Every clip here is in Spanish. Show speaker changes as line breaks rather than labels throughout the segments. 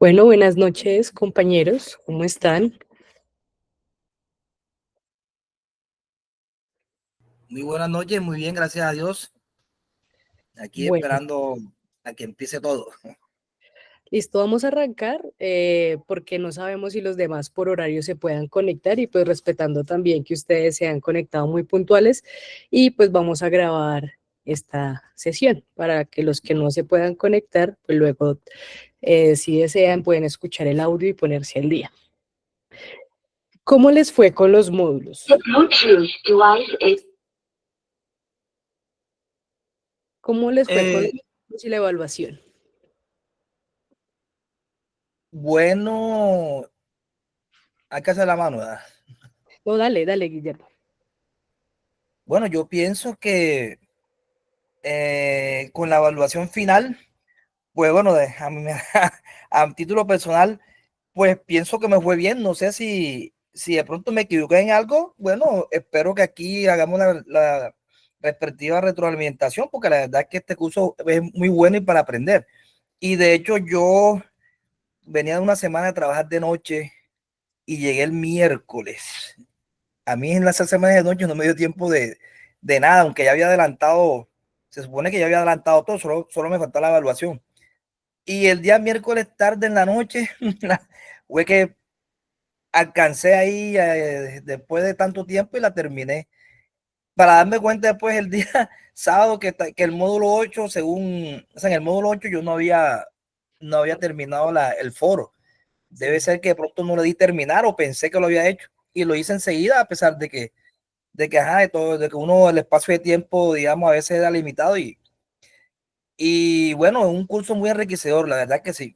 Bueno, buenas noches, compañeros. ¿Cómo están?
Muy buenas noches, muy bien, gracias a Dios. Aquí
Bueno,
esperando a que empiece todo.
listo, vamos a arrancar porque no sabemos si los demás por horario se puedan conectar y pues respetando también que ustedes se han conectado muy puntuales y pues vamos a grabar esta sesión para que los que no se puedan conectar, pues luego si desean pueden escuchar el audio y ponerse al día. ¿Cómo les fue con los módulos? ¿Cómo les fue con los
Eh,
módulos y la evaluación?
bueno, hay que hacer la mano, ¿verdad?
No, dale, dale, Guillermo.
Bueno, yo pienso que con la evaluación final, pues bueno, a título personal, pues pienso que me fue bien. No sé si de pronto me equivoqué en algo. Bueno, espero que aquí hagamos la respectiva retroalimentación, porque la verdad es que este curso es muy bueno y para aprender. Y de hecho yo venía de una semana de trabajar de noche y llegué el miércoles. A mí en las semanas de noche no me dio tiempo de nada, aunque ya había adelantado, se supone que ya había adelantado todo, solo me faltó la evaluación. Y el día miércoles tarde en la noche, fue que alcancé ahí después de tanto tiempo y la terminé. Para darme cuenta después el día sábado que el módulo 8 según, o sea, en el módulo 8 yo no había terminado el foro. Debe
Sí.
ser que de pronto no le di terminar o pensé que lo había hecho y lo hice enseguida, a pesar de que, ajá, de todo, de que uno, el espacio de tiempo, digamos, a veces era limitado y bueno, es un curso muy enriquecedor, la verdad que sí.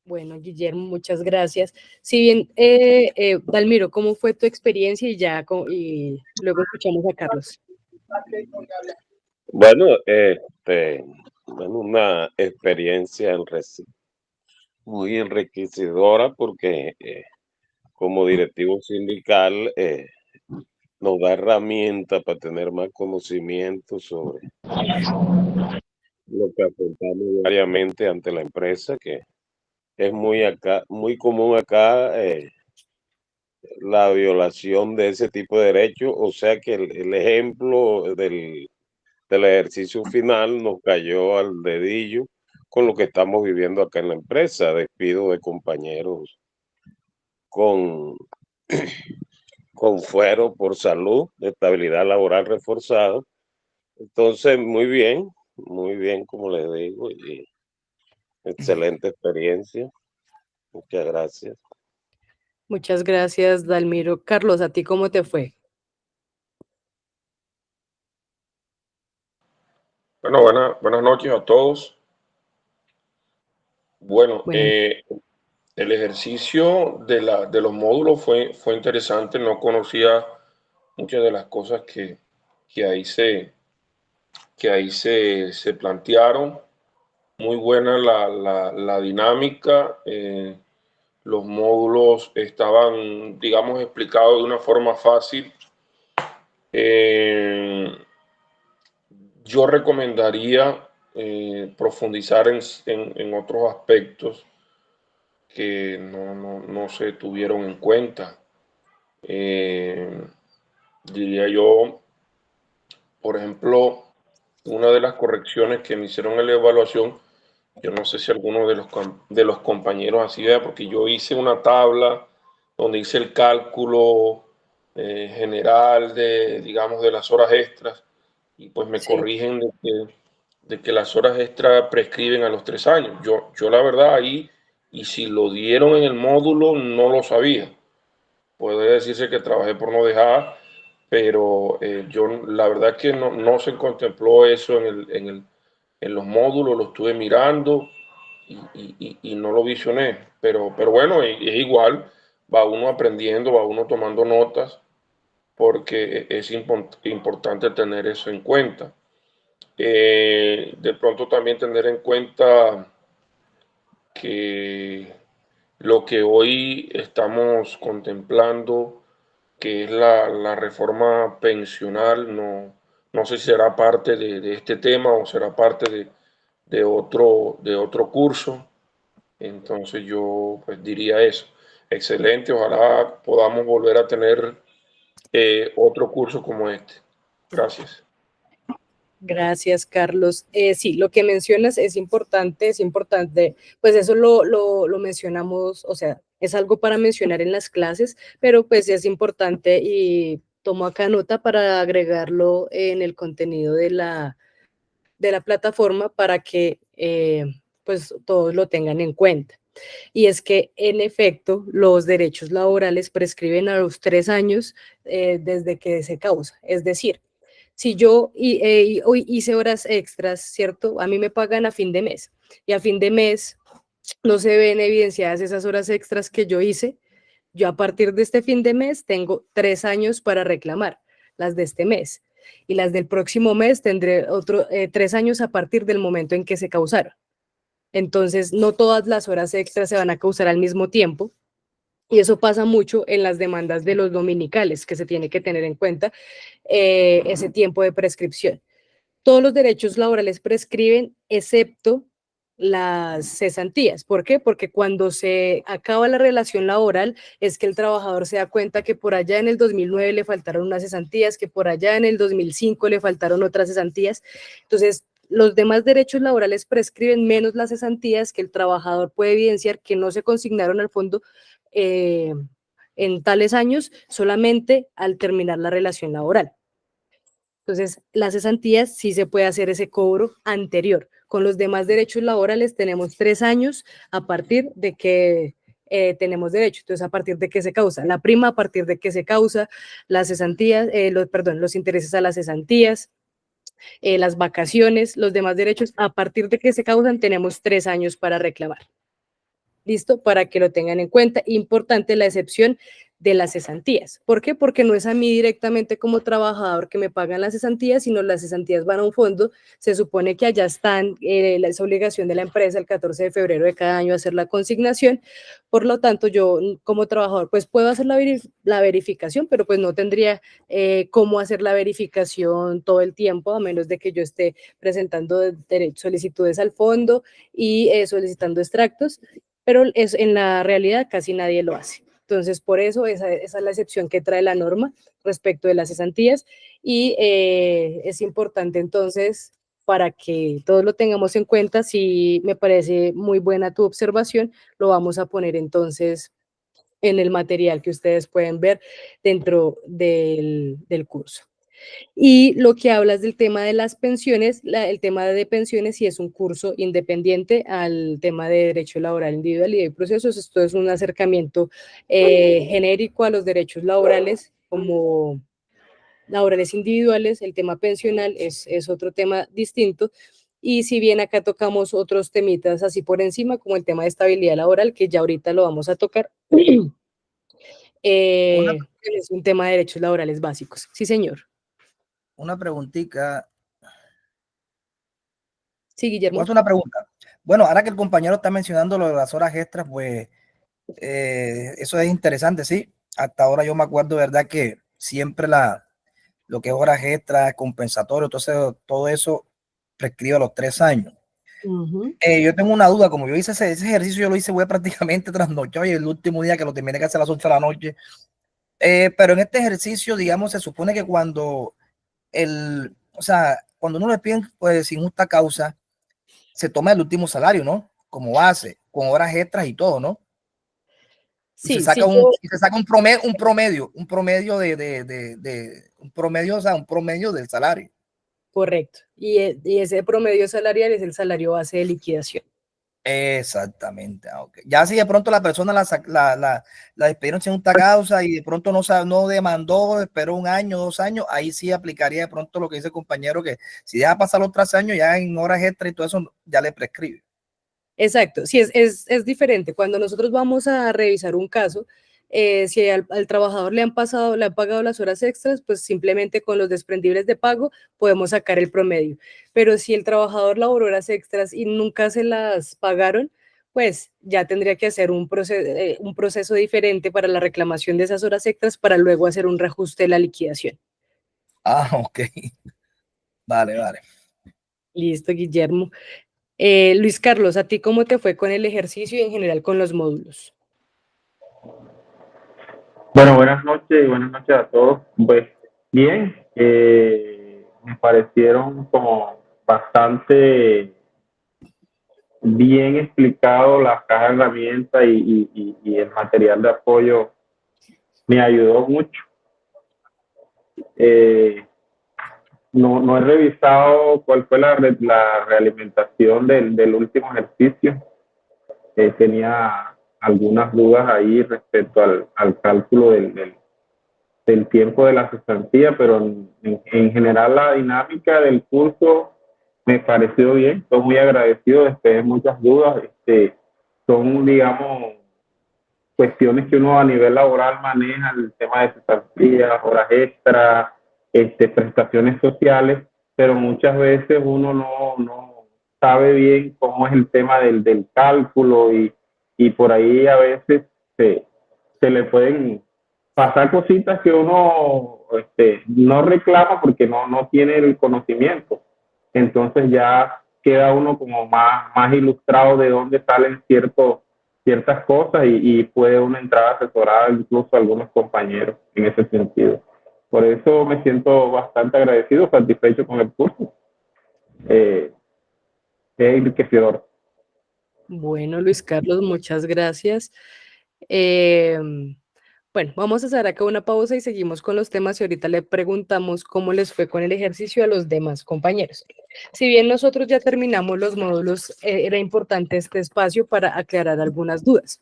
Bueno, Guillermo, muchas gracias. Si bien, Dalmiro, ¿cómo fue tu experiencia? Y luego escuchamos a Carlos.
Bueno, una experiencia muy enriquecedora porque como directivo sindical nos da herramientas para tener más conocimiento sobre lo que afrontamos diariamente ante la empresa, que es muy común acá la violación de ese tipo de derechos, o sea que el ejemplo del ejercicio final nos cayó al dedillo con lo que estamos viviendo acá en la empresa, despido de compañeros con, con fuero por salud, de estabilidad laboral reforzada. Entonces, muy bien, como les digo, y excelente experiencia. Muchas gracias.
Muchas gracias, Dalmiro. Carlos, ¿a ti cómo te fue?
Bueno, buenas noches a todos. Bueno,
Bueno,
el ejercicio de los módulos fue interesante. No conocía muchas de las cosas que ahí se plantearon. Muy buena la dinámica. Los módulos estaban, digamos, explicados de una forma fácil. Eh, yo recomendaría profundizar en otros aspectos que no se tuvieron en cuenta. Eh, Diría yo, por ejemplo, una de las correcciones que me hicieron en la evaluación, yo no sé si alguno de los compañeros así vea, porque yo hice una tabla donde hice el cálculo general digamos, de las horas extras, y pues me
sí.
corrigen de que las horas extras prescriben a los 3 años. Yo la verdad ahí, y si lo dieron en el módulo, no lo sabía. Puede decirse que trabajé por no dejar, pero yo la verdad que no se contempló eso en los módulos, lo estuve mirando y no lo visioné. Pero bueno, es igual, va uno aprendiendo, va uno tomando notas, porque es importante tener eso en cuenta. De pronto también tener en cuenta que lo que hoy estamos contemplando, que es la reforma pensional, no sé si será parte de este tema o será parte de otro curso, Entonces yo pues diría eso. Excelente, ojalá podamos volver a tener otro curso como este. Gracias.
Gracias, Carlos. Sí, lo que mencionas es importante, pues eso lo mencionamos, o sea, es algo para mencionar en las clases, pero pues es importante y tomo acá nota para agregarlo en el contenido de la plataforma para que pues todos lo tengan en cuenta. Y es que, en efecto, los derechos laborales prescriben a los 3 años desde que se causa. Es decir, si yo hoy hice horas extras, ¿cierto? A mí me pagan a fin de mes y a fin de mes no se ven evidenciadas esas horas extras que yo hice. Yo a partir de este fin de mes tengo 3 años para reclamar las de este mes y las del próximo mes tendré otro 3 años a partir del momento en que se causaron. Entonces, no todas las horas extras se van a causar al mismo tiempo. Y eso pasa mucho en las demandas de los dominicales, que se tiene que tener en cuenta ese tiempo de prescripción. Todos los derechos laborales prescriben, excepto las cesantías. ¿Por qué? Porque cuando se acaba la relación laboral es que el trabajador se da cuenta que por allá en el 2009 le faltaron unas cesantías, que por allá en el 2005 le faltaron otras cesantías. Entonces, los demás derechos laborales prescriben menos las cesantías, que el trabajador puede evidenciar que no se consignaron al fondo en tales años solamente al terminar la relación laboral. Entonces, las cesantías sí se puede hacer ese cobro anterior. Con los demás derechos laborales tenemos 3 años a partir de que tenemos derecho. Entonces, a partir de que se causa la prima, a partir de que se causa las cesantías, los intereses a las cesantías, las vacaciones, los demás derechos, a partir de que se causan, tenemos 3 años para reclamar. ¿Listo? Para que lo tengan en cuenta. Importante la excepción de las cesantías. ¿Por qué? Porque no es a mí directamente como trabajador que me pagan las cesantías, sino las cesantías van a un fondo. Se supone que allá están, es obligación de la empresa el 14 de febrero de cada año hacer la consignación. Por lo tanto, yo como trabajador pues puedo hacer la verificación, pero pues no tendría cómo hacer la verificación todo el tiempo, a menos de que yo esté presentando solicitudes al fondo y solicitando extractos, pero en la realidad casi nadie lo hace. Entonces, por eso esa es la excepción que trae la norma respecto de las cesantías y es importante entonces para que todos lo tengamos en cuenta. Si me parece muy buena tu observación, lo vamos a poner entonces en el material que ustedes pueden ver dentro del curso. Y lo que hablas del tema de las pensiones, el tema de pensiones sí es un curso independiente al tema de derecho laboral individual y de procesos. Esto es un acercamiento genérico a los derechos laborales como laborales individuales. El tema pensional es otro tema distinto. Y si bien acá tocamos otros temitas así por encima, como el tema de estabilidad laboral, que ya ahorita lo vamos a tocar,
Una,
es un tema de derechos laborales básicos. Sí, señor.
una preguntita.
Sí, Guillermo.
¿Puedo hacer una pregunta? Bueno, ahora que el compañero está mencionando lo de las horas extras, pues eso es interesante, sí. Hasta ahora yo me acuerdo, ¿verdad? Que siempre lo que es horas extras, compensatorio, todo eso prescribe a los 3 años. Yo tengo una duda, como yo hice ese ejercicio, yo lo hice prácticamente trasnochado y el último día que lo terminé que hacer a las 8 de la noche. Pero en este ejercicio, digamos, se supone que cuando cuando uno le piden pues, sin justa causa, se toma el último salario, ¿no? Como base, con horas extras y todo, ¿no? Y se
Sí,
saca
sí,
un promedio o sea, un promedio del salario.
correcto. Y ese promedio salarial es el salario base de liquidación.
Exactamente. Okay. Ya si de pronto la persona la despidieron sin justa causa y de pronto no demandó, esperó 1 año, 2 años, ahí sí aplicaría de pronto lo que dice el compañero, que si deja pasar los 3 años, ya en horas extras y todo eso, ya le prescribe.
Exacto, sí, es diferente. Cuando nosotros vamos a revisar un caso, si al trabajador le han pagado las horas extras, pues simplemente con los desprendibles de pago podemos sacar el promedio. Pero si el trabajador laboró horas extras y nunca se las pagaron, pues ya tendría que hacer un proceso diferente para la reclamación de esas horas extras para luego hacer un reajuste de la liquidación.
Ah, ok. Vale.
Listo, Guillermo. Luis Carlos, ¿a ti cómo te fue con el ejercicio y en general con los módulos?
Bueno, buenas noches y buenas noches a todos. Pues bien, me parecieron como bastante bien explicado la caja de herramientas y el material de apoyo me ayudó mucho. No he revisado cuál fue la realimentación del último ejercicio. Tenía algunas dudas ahí respecto al cálculo del tiempo de la cesantía, pero en general la dinámica del curso me pareció bien. Estoy muy agradecido, despejé muchas dudas. Son, digamos, cuestiones que uno a nivel laboral maneja, el tema de cesantías, horas extras, prestaciones sociales, pero muchas veces uno no sabe bien cómo es el tema del cálculo y por ahí a veces se le pueden pasar cositas que uno no reclama porque no tiene el conocimiento. Entonces ya queda uno como más ilustrado de dónde salen ciertas cosas y puede uno entrar a asesorar incluso a algunos compañeros en ese sentido. Por eso me siento bastante agradecido, satisfecho con el curso. Es enriquecedor.
Bueno, Luis Carlos, muchas gracias. Bueno, vamos a hacer acá una pausa y seguimos con los temas y ahorita le preguntamos cómo les fue con el ejercicio a los demás compañeros. Si bien nosotros ya terminamos los módulos, era importante este espacio para aclarar algunas dudas.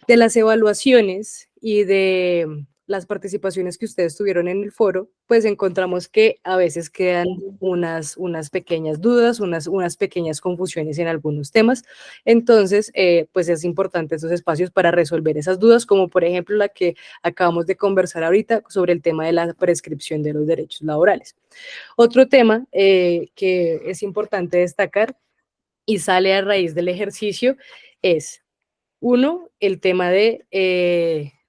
De las evaluaciones y de las participaciones que ustedes tuvieron en el foro, pues encontramos que a veces quedan unas pequeñas dudas, unas pequeñas confusiones en algunos temas. Entonces, pues es importante estos espacios para resolver esas dudas, como por ejemplo la que acabamos de conversar ahorita sobre el tema de la prescripción de los derechos laborales. Otro tema que es importante destacar y sale a raíz del ejercicio es: uno, el tema de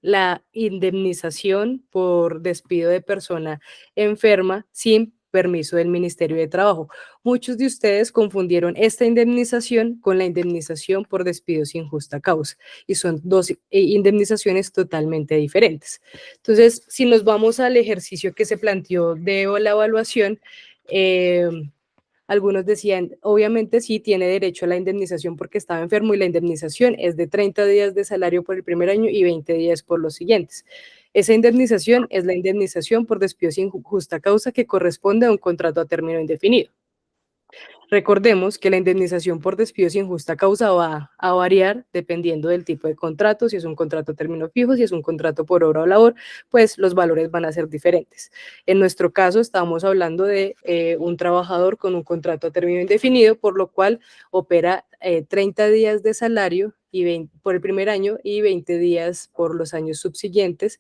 la indemnización por despido de persona enferma sin permiso del Ministerio de Trabajo. Muchos de ustedes confundieron esta indemnización con la indemnización por despido sin justa causa y son dos indemnizaciones totalmente diferentes. Entonces, si nos vamos al ejercicio que se planteó de la evaluación, algunos decían, obviamente sí tiene derecho a la indemnización porque estaba enfermo y la indemnización es de 30 días de salario por el primer año y 20 días por los siguientes. Esa indemnización es la indemnización por despido sin justa causa que corresponde a un contrato a término indefinido. Recordemos que la indemnización por despido sin justa causa va a variar dependiendo del tipo de contrato, si es un contrato a término fijo, si es un contrato por obra o labor, pues los valores van a ser diferentes. En nuestro caso estamos hablando de un trabajador con un contrato a término indefinido, por lo cual opera 30 días de salario por el primer año y 20 días por los años subsiguientes.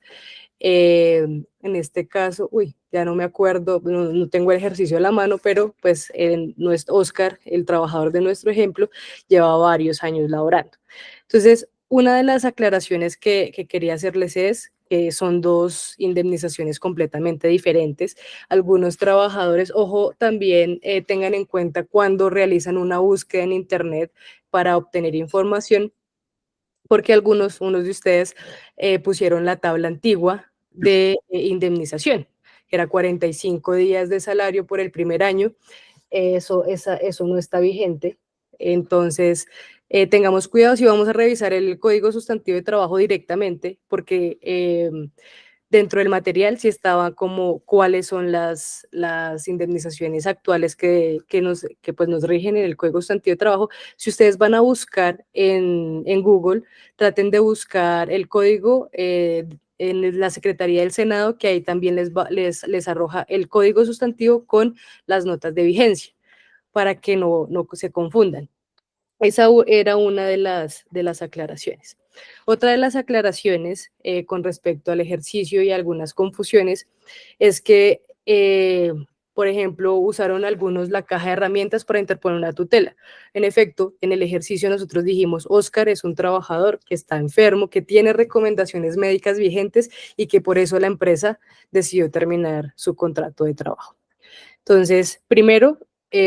En este caso, ya no me acuerdo, no tengo el ejercicio a la mano, pero pues nuestro Oscar, el trabajador de nuestro ejemplo, lleva varios años laborando. Entonces, una de las aclaraciones que quería hacerles es que son dos indemnizaciones completamente diferentes. Algunos trabajadores, ojo, también tengan en cuenta cuando realizan una búsqueda en Internet para obtener información, porque unos de ustedes pusieron la tabla antigua de indemnización, que era 45 días de salario por el primer año. Eso no está vigente. Entonces, tengamos cuidado si vamos a revisar el Código Sustantivo de Trabajo directamente, porque dentro del material sí estaba como cuáles son las indemnizaciones actuales que pues nos rigen en el Código Sustantivo de Trabajo. Si ustedes van a buscar en Google, traten de buscar el código en la Secretaría del Senado, que ahí también les arroja el código sustantivo con las notas de vigencia, para que no se confundan. Esa era una de las aclaraciones. Otra de las aclaraciones con respecto al ejercicio y algunas confusiones es que, por ejemplo, usaron algunos la caja de herramientas para interponer una tutela. En efecto, en el ejercicio nosotros dijimos, Oscar es un trabajador que está enfermo, que tiene recomendaciones médicas vigentes y que por eso la empresa decidió terminar su contrato de trabajo. Entonces, primero,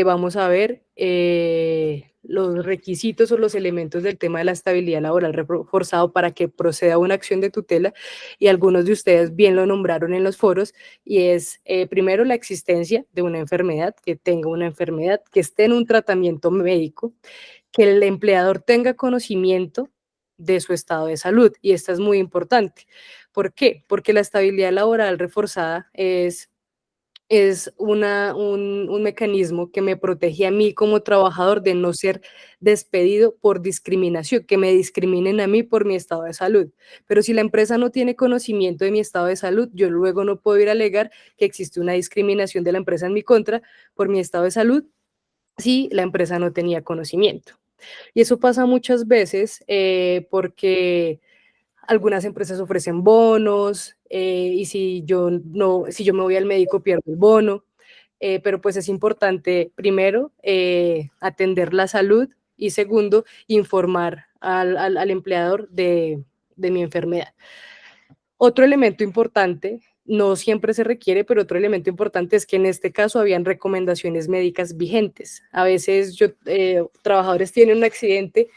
vamos a ver los requisitos o los elementos del tema de la estabilidad laboral reforzado para que proceda una acción de tutela, y algunos de ustedes bien lo nombraron en los foros, y es primero la existencia de una enfermedad, que tenga una enfermedad, que esté en un tratamiento médico, que el empleador tenga conocimiento de su estado de salud, y esta es muy importante. ¿Por qué? Porque la estabilidad laboral reforzada es un mecanismo que me protege a mí como trabajador de no ser despedido por discriminación, que me discriminen a mí por mi estado de salud. Pero si la empresa no tiene conocimiento de mi estado de salud, yo luego no puedo ir a alegar que existe una discriminación de la empresa en mi contra por mi estado de salud si la empresa no tenía conocimiento. Y eso pasa muchas veces porque algunas empresas ofrecen bonos, y si yo me voy al médico pierdo el bono, pero pues es importante primero atender la salud, y segundo informar al empleador de mi enfermedad. Otro elemento importante, no siempre se requiere, pero otro elemento importante es que en este caso habían recomendaciones médicas vigentes. A veces trabajadores tienen un accidente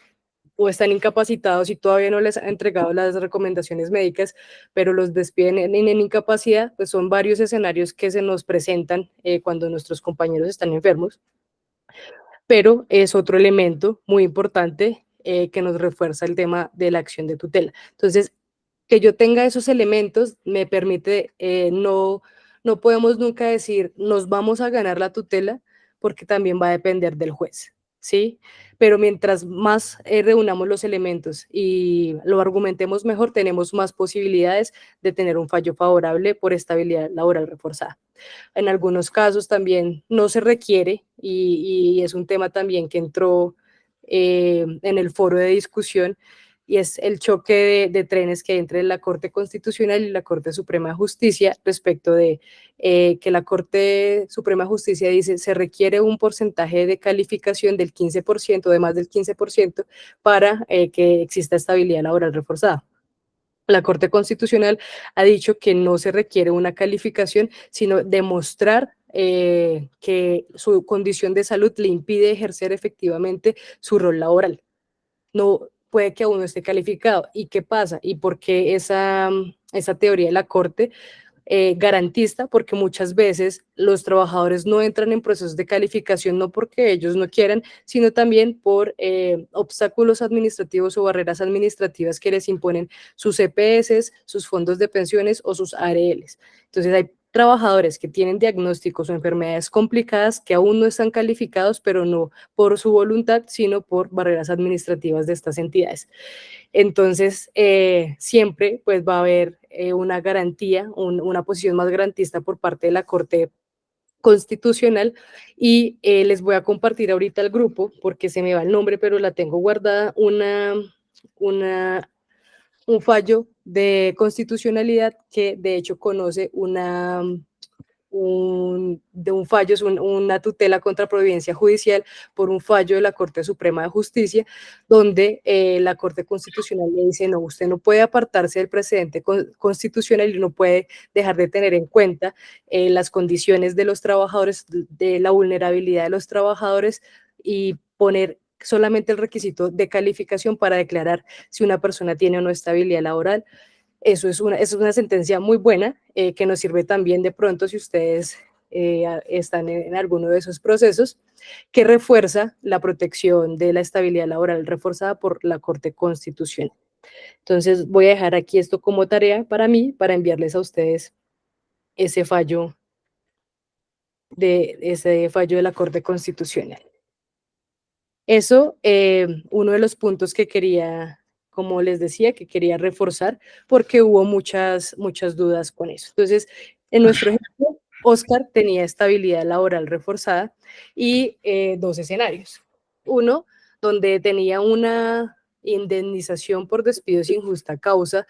o están incapacitados y todavía no les han entregado las recomendaciones médicas, pero los despiden en incapacidad. Pues son varios escenarios que se nos presentan cuando nuestros compañeros están enfermos, pero es otro elemento muy importante que nos refuerza el tema de la acción de tutela. Entonces, que yo tenga esos elementos me permite, no podemos nunca decir nos vamos a ganar la tutela, porque también va a depender del juez, ¿sí? Pero mientras más reunamos los elementos y lo argumentemos mejor, tenemos más posibilidades de tener un fallo favorable por estabilidad laboral reforzada. En algunos casos también no se requiere, y es un tema también que entró en el foro de discusión, y es el choque de trenes que hay entre la Corte Constitucional y la Corte Suprema de Justicia respecto de que la Corte Suprema de Justicia dice se requiere un porcentaje de calificación del 15%, de más del 15%, para que exista estabilidad laboral reforzada. La Corte Constitucional ha dicho que no se requiere una calificación, sino demostrar que su condición de salud le impide ejercer efectivamente su rol laboral. No puede que aún no esté calificado. ¿Y qué pasa? ¿Y por qué esa teoría de la Corte garantista? Porque muchas veces los trabajadores no entran en procesos de calificación no porque ellos no quieran, sino también por obstáculos administrativos o barreras administrativas que les imponen sus EPS, sus fondos de pensiones o sus ARLs. Entonces hay trabajadores que tienen diagnósticos o enfermedades complicadas que aún no están calificados, pero no por su voluntad, sino por barreras administrativas de estas entidades. Entonces, siempre pues va a haber una garantía, una posición más garantista por parte de la Corte Constitucional, y les voy a compartir ahorita al grupo, porque se me va el nombre, pero la tengo guardada, un fallo de constitucionalidad que de hecho conoce un fallo, es una tutela contra providencia judicial por un fallo de la Corte Suprema de Justicia, donde la Corte Constitucional le dice, no, usted no puede apartarse del precedente constitucional y no puede dejar de tener en cuenta las condiciones de los trabajadores, de la vulnerabilidad de los trabajadores, y poner solamente el requisito de calificación para declarar si una persona tiene o no estabilidad laboral. Eso es una sentencia muy buena que nos sirve también de pronto si ustedes están en alguno de esos procesos, que refuerza la protección de la estabilidad laboral reforzada por la Corte Constitucional. Entonces voy a dejar aquí esto como tarea para mí, para enviarles a ustedes ese fallo de la Corte Constitucional. Eso, uno de los puntos que quería, como les decía, que quería reforzar, porque hubo muchas dudas con eso. Entonces, en nuestro ejemplo, Oscar tenía estabilidad laboral reforzada y dos escenarios. Uno, donde tenía una indemnización por despido sin justa causa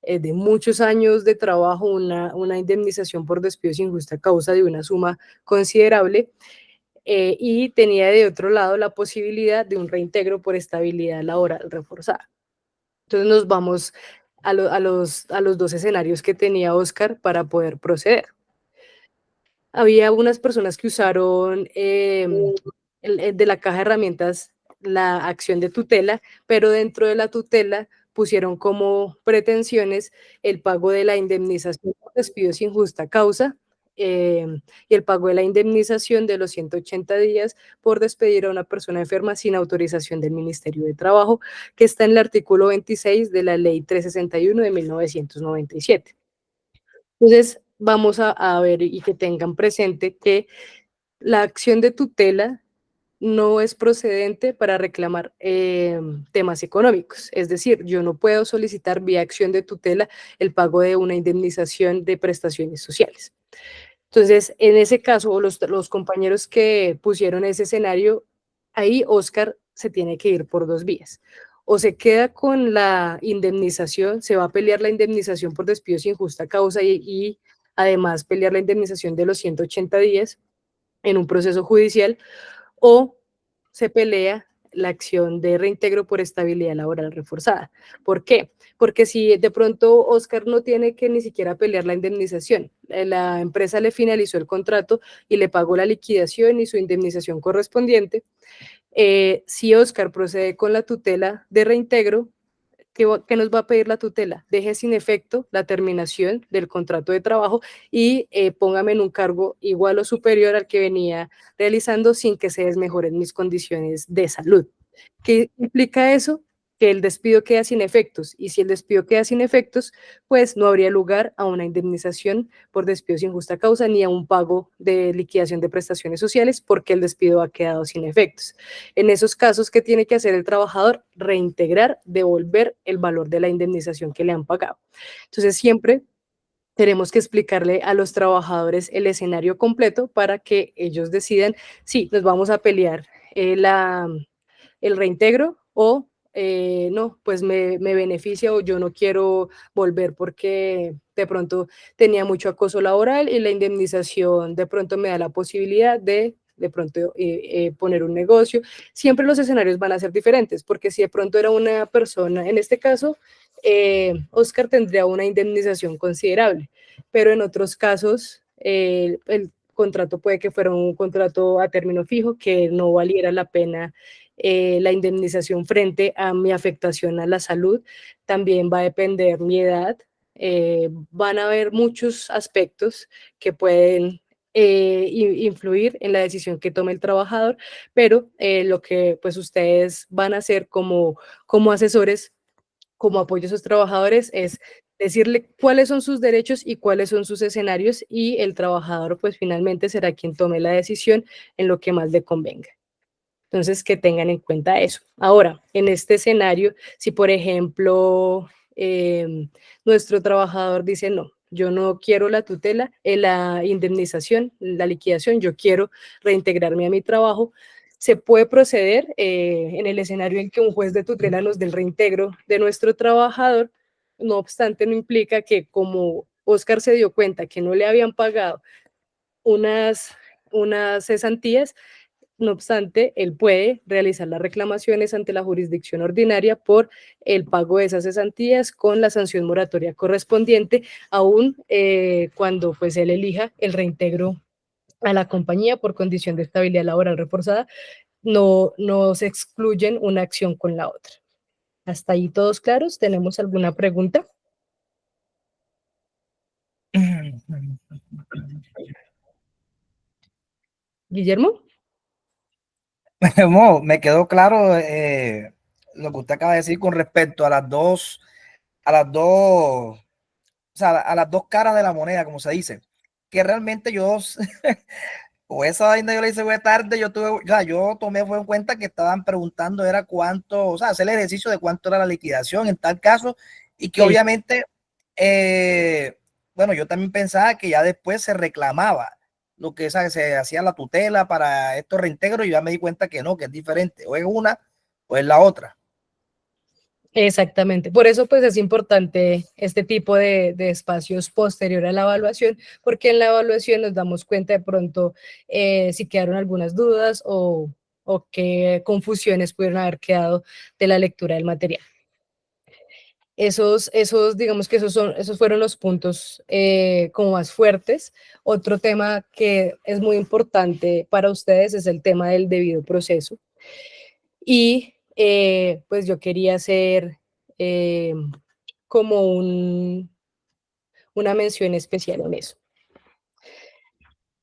de muchos años de trabajo, una indemnización por despido sin justa causa de una suma considerable, y tenía de otro lado la posibilidad de un reintegro por estabilidad laboral reforzada. Entonces nos vamos a los dos escenarios que tenía Oscar para poder proceder. había unas personas que usaron de la caja de herramientas la acción de tutela, pero dentro de la tutela pusieron como pretensiones el pago de la indemnización por despido sin justa causa y el pago de la indemnización de los 180 días por despedir a una persona enferma sin autorización del Ministerio de Trabajo, que está en el artículo 26 de la Ley 361 de 1997. Entonces, vamos a ver y que tengan presente que la acción de tutela no es procedente para reclamar temas económicos. Es decir, yo no puedo solicitar vía acción de tutela el pago de una indemnización de prestaciones sociales. Entonces, en ese caso, los compañeros que pusieron ese escenario, ahí Oscar se tiene que ir por dos vías. O se queda con la indemnización, se va a pelear la indemnización por despido sin justa causa y además pelear la indemnización de los 180 días en un proceso judicial, o se pelea la acción de reintegro por estabilidad laboral reforzada. ¿Por qué? Porque si de pronto Oscar no tiene que ni siquiera pelear la indemnización, la empresa le finalizó el contrato y le pagó la liquidación y su indemnización correspondiente, si Oscar procede con la tutela de reintegro, ¿qué nos va a pedir la tutela? Deje sin efecto la terminación del contrato de trabajo y póngame en un cargo igual o superior al que venía realizando sin que se desmejoren mis condiciones de salud. ¿Qué implica eso? Que el despido queda sin efectos, y si el despido queda sin efectos, pues no habría lugar a una indemnización por despido sin justa causa ni a un pago de liquidación de prestaciones sociales porque el despido ha quedado sin efectos. En esos casos, ¿qué tiene que hacer el trabajador? Reintegrar, devolver el valor de la indemnización que le han pagado. Entonces, siempre tenemos que explicarle a los trabajadores el escenario completo para que ellos decidan si nos vamos a pelear el reintegro o no, pues me beneficia o yo no quiero volver porque de pronto tenía mucho acoso laboral y la indemnización de pronto me da la posibilidad de pronto poner un negocio. Siempre los escenarios van a ser diferentes, porque si de pronto era una persona, en este caso, Oscar tendría una indemnización considerable, pero en otros casos el contrato puede que fuera un contrato a término fijo, que no valiera la pena la indemnización frente a mi afectación a la salud. También va a depender mi edad. Van a haber muchos aspectos que pueden influir en la decisión que tome el trabajador, pero lo que pues ustedes van a hacer como asesores, como apoyo a esos trabajadores, es decirle cuáles son sus derechos y cuáles son sus escenarios, y el trabajador pues finalmente será quien tome la decisión en lo que más le convenga. Entonces, que tengan en cuenta eso. Ahora, en este escenario, si por ejemplo nuestro trabajador dice, no, yo no quiero la tutela, la indemnización, la liquidación, yo quiero reintegrarme a mi trabajo, se puede proceder en el escenario en que un juez de tutela nos dé el reintegro de nuestro trabajador. No obstante, no implica que como Oscar se dio cuenta que no le habían pagado unas cesantías, no obstante, él puede realizar las reclamaciones ante la jurisdicción ordinaria por el pago de esas cesantías con la sanción moratoria correspondiente, aún cuando pues él elija el reintegro a la compañía por condición de estabilidad laboral reforzada. No se excluyen una acción con la otra. ¿Hasta ahí todos claros? ¿Tenemos alguna pregunta? Guillermo.
Me quedó claro lo que usted acaba de decir con respecto a o sea, a las dos caras de la moneda, como se dice, que realmente yo, o esa vaina yo la hice muy tarde, yo tomé fue en cuenta que estaban preguntando era cuánto, o sea, hacer el ejercicio de cuánto era la liquidación en tal caso, y que
Sí.
obviamente, bueno, yo también pensaba que ya después se reclamaba lo que se hacía la tutela para estos reintegros, y ya me di cuenta que no, que es diferente, o es una o es la otra.
Exactamente. Por eso, pues, es importante este tipo de espacios posterior a la evaluación, porque en la evaluación nos damos cuenta de pronto si quedaron algunas dudas o qué confusiones pudieron haber quedado de la lectura del material. Digamos que esos fueron los puntos como más fuertes. Otro tema que es muy importante para ustedes es el tema del debido proceso. Y pues yo quería hacer como una mención especial en eso.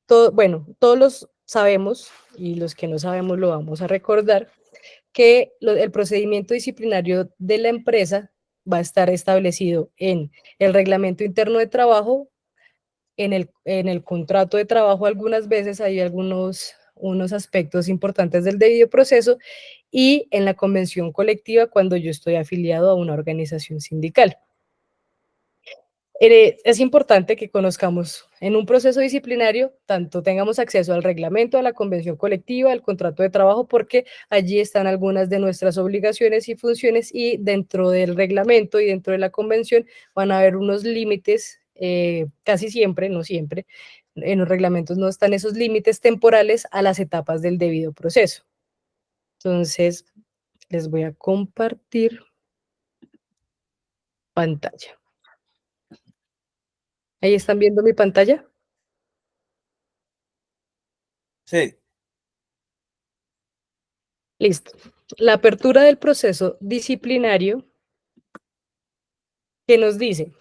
Todos los sabemos, y los que no sabemos lo vamos a recordar, que el procedimiento disciplinario de la empresa va a estar establecido en el reglamento interno de trabajo, en el contrato de trabajo. Algunas veces hay unos aspectos importantes del debido proceso, y en la convención colectiva cuando yo estoy afiliado a una organización sindical. Es importante que conozcamos en un proceso disciplinario, tanto tengamos acceso al reglamento, a la convención colectiva, al contrato de trabajo, porque allí están algunas de nuestras obligaciones y funciones, y dentro del reglamento y dentro de la convención van a haber unos límites, casi siempre, no siempre, en los reglamentos no están esos límites temporales a las etapas del debido proceso. Entonces, les voy a compartir pantalla. ¿Ahí están viendo mi pantalla?
Sí.
Listo. La apertura del proceso disciplinario, que nos dice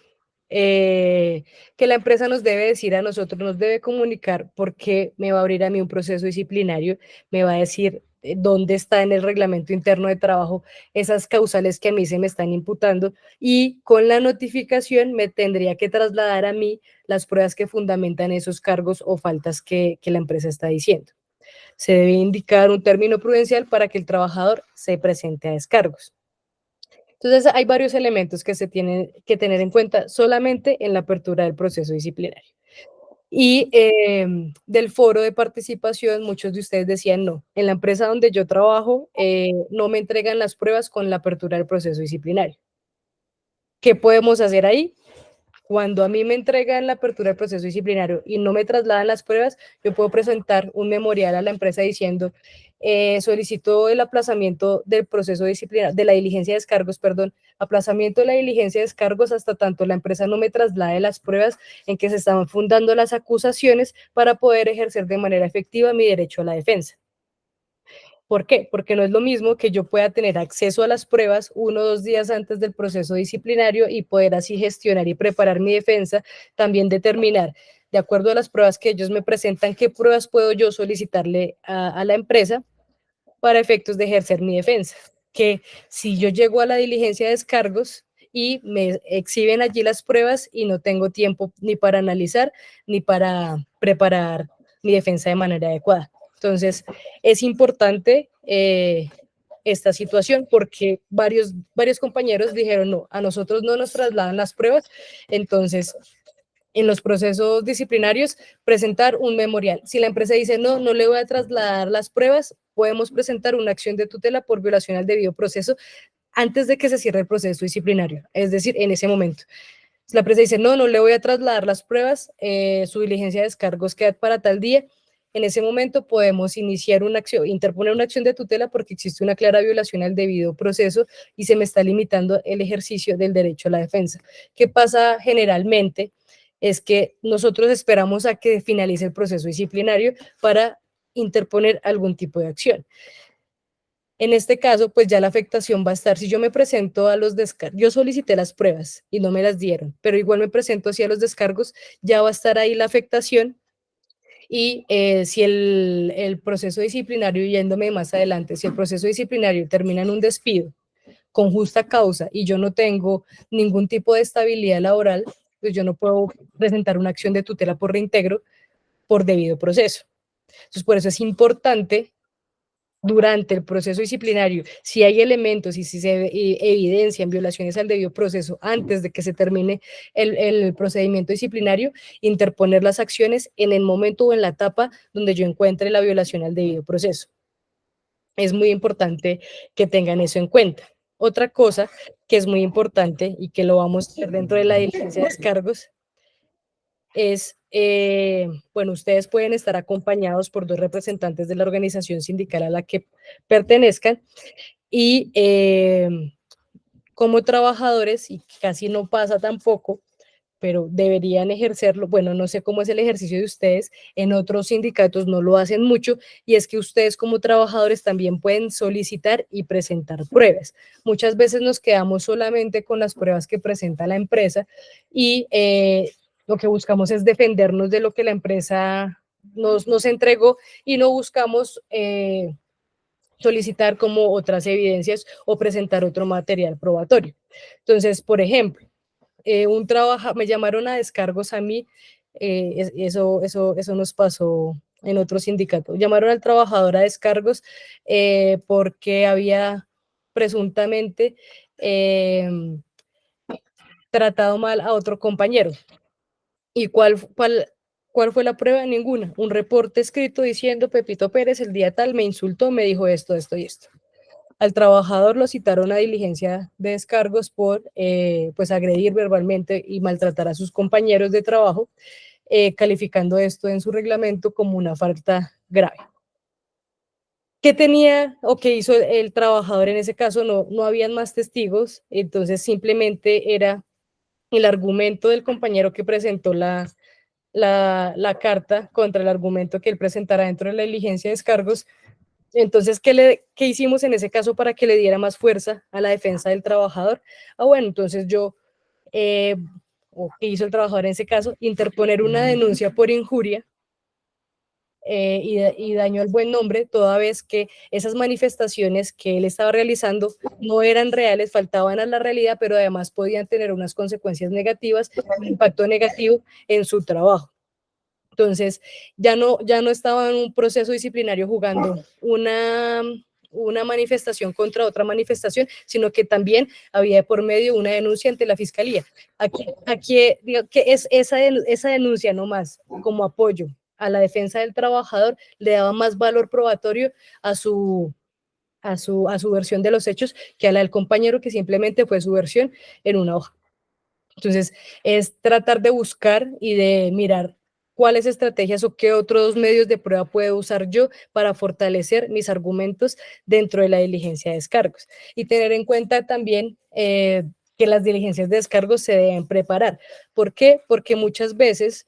que la empresa nos debe decir a nosotros, nos debe comunicar por qué me va a abrir a mí un proceso disciplinario, me va a decir dónde está en el reglamento interno de trabajo esas causales que a mí se me están imputando, y con la notificación me tendría que trasladar a mí las pruebas que fundamentan esos cargos o faltas que la empresa está diciendo. Se debe indicar un término prudencial para que el trabajador se presente a descargos. Entonces, hay varios elementos que se tienen que tener en cuenta solamente en la apertura del proceso disciplinario. Y del foro de participación, muchos de ustedes decían no. En la empresa donde yo trabajo, no me entregan las pruebas con la apertura del proceso disciplinario. ¿Qué podemos hacer ahí? Cuando a mí me entregan la apertura del proceso disciplinario y no me trasladan las pruebas, yo puedo presentar un memorial a la empresa diciendo, solicito el aplazamiento del proceso disciplinario, de la diligencia de descargos, perdón, aplazamiento de la diligencia de descargos hasta tanto la empresa no me traslade las pruebas en que se están fundando las acusaciones para poder ejercer de manera efectiva mi derecho a la defensa. ¿Por qué? Porque no es lo mismo que yo pueda tener acceso a las pruebas 1 o 2 días antes del proceso disciplinario y poder así gestionar y preparar mi defensa, también determinar, de acuerdo a las pruebas que ellos me presentan, qué pruebas puedo yo solicitarle a la empresa para efectos de ejercer mi defensa. Que si yo llego a la diligencia de descargos y me exhiben allí las pruebas y no tengo tiempo ni para analizar ni para preparar mi defensa de manera adecuada. Entonces, es importante esta situación porque varios compañeros dijeron, no, a nosotros no nos trasladan las pruebas. Entonces, en los procesos disciplinarios, presentar un memorial. Si la empresa dice, no, no le voy a trasladar las pruebas, podemos presentar una acción de tutela por violación al debido proceso antes de que se cierre el proceso disciplinario, es decir, en ese momento. Si la empresa dice, no, no le voy a trasladar las pruebas, su diligencia de descargos queda para tal día, en ese momento podemos iniciar una acción, interponer una acción de tutela porque existe una clara violación al debido proceso y se me está limitando el ejercicio del derecho a la defensa. ¿Qué pasa generalmente? Es que nosotros esperamos a que finalice el proceso disciplinario para interponer algún tipo de acción. En este caso, pues ya la afectación va a estar, si yo me presento a los descargos, yo solicité las pruebas y no me las dieron, pero igual me presento así a los descargos, ya va a estar ahí la afectación. Y si el proceso disciplinario, yéndome más adelante, si el proceso disciplinario termina en un despido con justa causa y yo no tengo ningún tipo de estabilidad laboral, pues yo no puedo presentar una acción de tutela por reintegro por debido proceso. Entonces, por eso es importante durante el proceso disciplinario, si hay elementos y si se evidencian violaciones al debido proceso antes de que se termine el procedimiento disciplinario, interponer las acciones en el momento o en la etapa donde yo encuentre la violación al debido proceso. Es muy importante que tengan eso en cuenta. Otra cosa que es muy importante y que lo vamos a ver dentro de la diligencia de descargos es, bueno, ustedes pueden estar acompañados por 2 representantes de la organización sindical a la que pertenezcan y como trabajadores, y casi no pasa tampoco, pero deberían ejercerlo. Bueno, no sé cómo es el ejercicio de ustedes, en otros sindicatos no lo hacen mucho, y es que ustedes como trabajadores también pueden solicitar y presentar pruebas. Muchas veces nos quedamos solamente con las pruebas que presenta la empresa y lo que buscamos es defendernos de lo que la empresa nos entregó y no buscamos solicitar como otras evidencias o presentar otro material probatorio. Entonces, por ejemplo, me llamaron a descargos a mí, eso nos pasó en otro sindicato. Llamaron al trabajador a descargos porque había presuntamente tratado mal a otro compañero. ¿Y cuál fue la prueba? Ninguna. Un reporte escrito diciendo Pepito Pérez el día tal me insultó, me dijo esto, esto y esto. Al trabajador lo citaron a diligencia de descargos por pues agredir verbalmente y maltratar a sus compañeros de trabajo, calificando esto en su reglamento como una falta grave. ¿Qué tenía o qué hizo el trabajador en ese caso? No habían más testigos, entonces simplemente era el argumento del compañero que presentó la carta contra el argumento que él presentara dentro de la diligencia de descargos. Entonces, ¿qué hicimos en ese caso para que le diera más fuerza a la defensa del trabajador? Bueno, entonces o ¿qué hizo el trabajador en ese caso? Interponer una denuncia por injuria y daño al buen nombre, toda vez que esas manifestaciones que él estaba realizando no eran reales, faltaban a la realidad, pero además podían tener unas consecuencias negativas, un impacto negativo en su trabajo. Entonces, ya no estaba en un proceso disciplinario jugando una manifestación contra otra manifestación, sino que también había por medio una denuncia ante la fiscalía. Aquí digo que es esa denuncia nomás como apoyo a la defensa del trabajador le daba más valor probatorio a su versión de los hechos que a la del compañero, que simplemente fue su versión en una hoja. Entonces, es tratar de buscar y de mirar cuáles estrategias o qué otros medios de prueba puedo usar yo para fortalecer mis argumentos dentro de la diligencia de descargos. Y tener en cuenta también que las diligencias de descargos se deben preparar. ¿Por qué? Porque muchas veces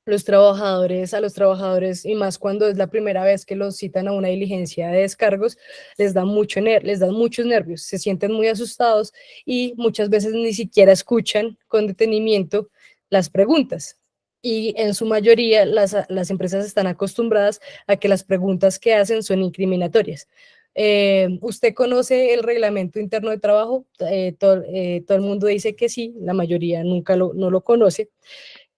a los trabajadores, y más cuando es la primera vez que los citan a una diligencia de descargos, les dan muchos nervios, se sienten muy asustados y muchas veces ni siquiera escuchan con detenimiento las preguntas. Y en su mayoría las empresas están acostumbradas a que las preguntas que hacen son incriminatorias. ¿Usted conoce el reglamento interno de trabajo? Todo el mundo dice que sí, la mayoría no lo conoce,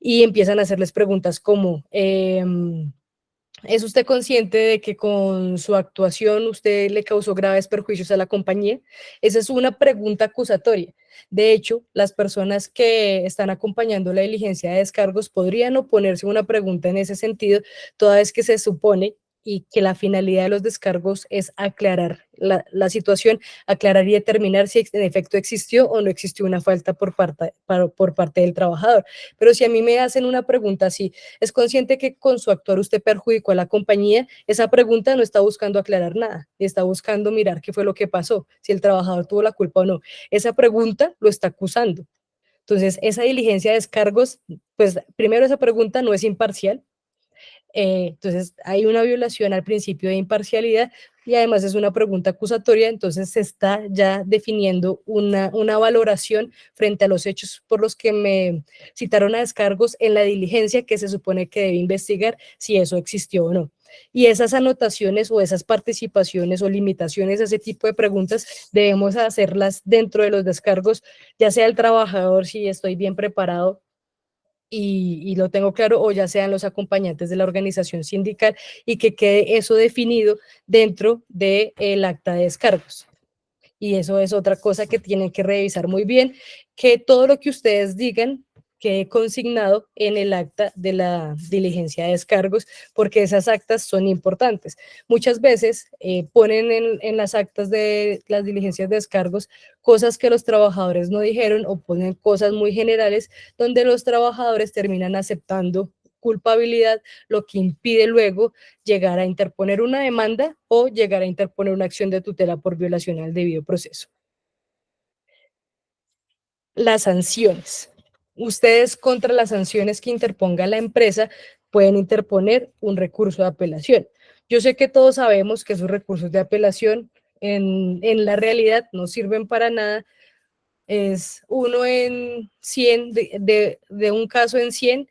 y empiezan a hacerles preguntas como, ¿es usted consciente de que con su actuación usted le causó graves perjuicios a la compañía? Esa es una pregunta acusatoria. De hecho, las personas que están acompañando la diligencia de descargos podrían oponerse a una pregunta en ese sentido, toda vez que se supone y que la finalidad de los descargos es aclarar la situación, aclarar y determinar si en efecto existió o no existió una falta por parte del trabajador. Pero si a mí me hacen una pregunta así, ¿es consciente que con su actuar usted perjudicó a la compañía? Esa pregunta no está buscando aclarar nada, ni está buscando mirar qué fue lo que pasó, si el trabajador tuvo la culpa o no. Esa pregunta lo está acusando. Entonces, esa diligencia de descargos, pues primero esa pregunta no es imparcial. Entonces, hay una violación al principio de imparcialidad y además es una pregunta acusatoria, entonces se está ya definiendo una valoración frente a los hechos por los que me citaron a descargos en la diligencia que se supone que debe investigar si eso existió o no. Y esas anotaciones o esas participaciones o limitaciones a ese tipo de preguntas debemos hacerlas dentro de los descargos, ya sea el trabajador, si estoy bien preparado y lo tengo claro, o ya sean los acompañantes de la organización sindical, y que quede eso definido dentro del acta de descargos. Y eso es otra cosa que tienen que revisar muy bien, que todo lo que ustedes digan quede consignado en el acta de la diligencia de descargos, porque esas actas son importantes. Muchas veces ponen en las actas de las diligencias de descargos cosas que los trabajadores no dijeron, o ponen cosas muy generales donde los trabajadores terminan aceptando culpabilidad, lo que impide luego llegar a interponer una demanda o llegar a interponer una acción de tutela por violación al debido proceso. las sanciones. Ustedes contra las sanciones que interponga la empresa pueden interponer un recurso de apelación. Yo sé que todos sabemos que esos recursos de apelación en la realidad no sirven para nada. Es uno en 100, de un caso en 100,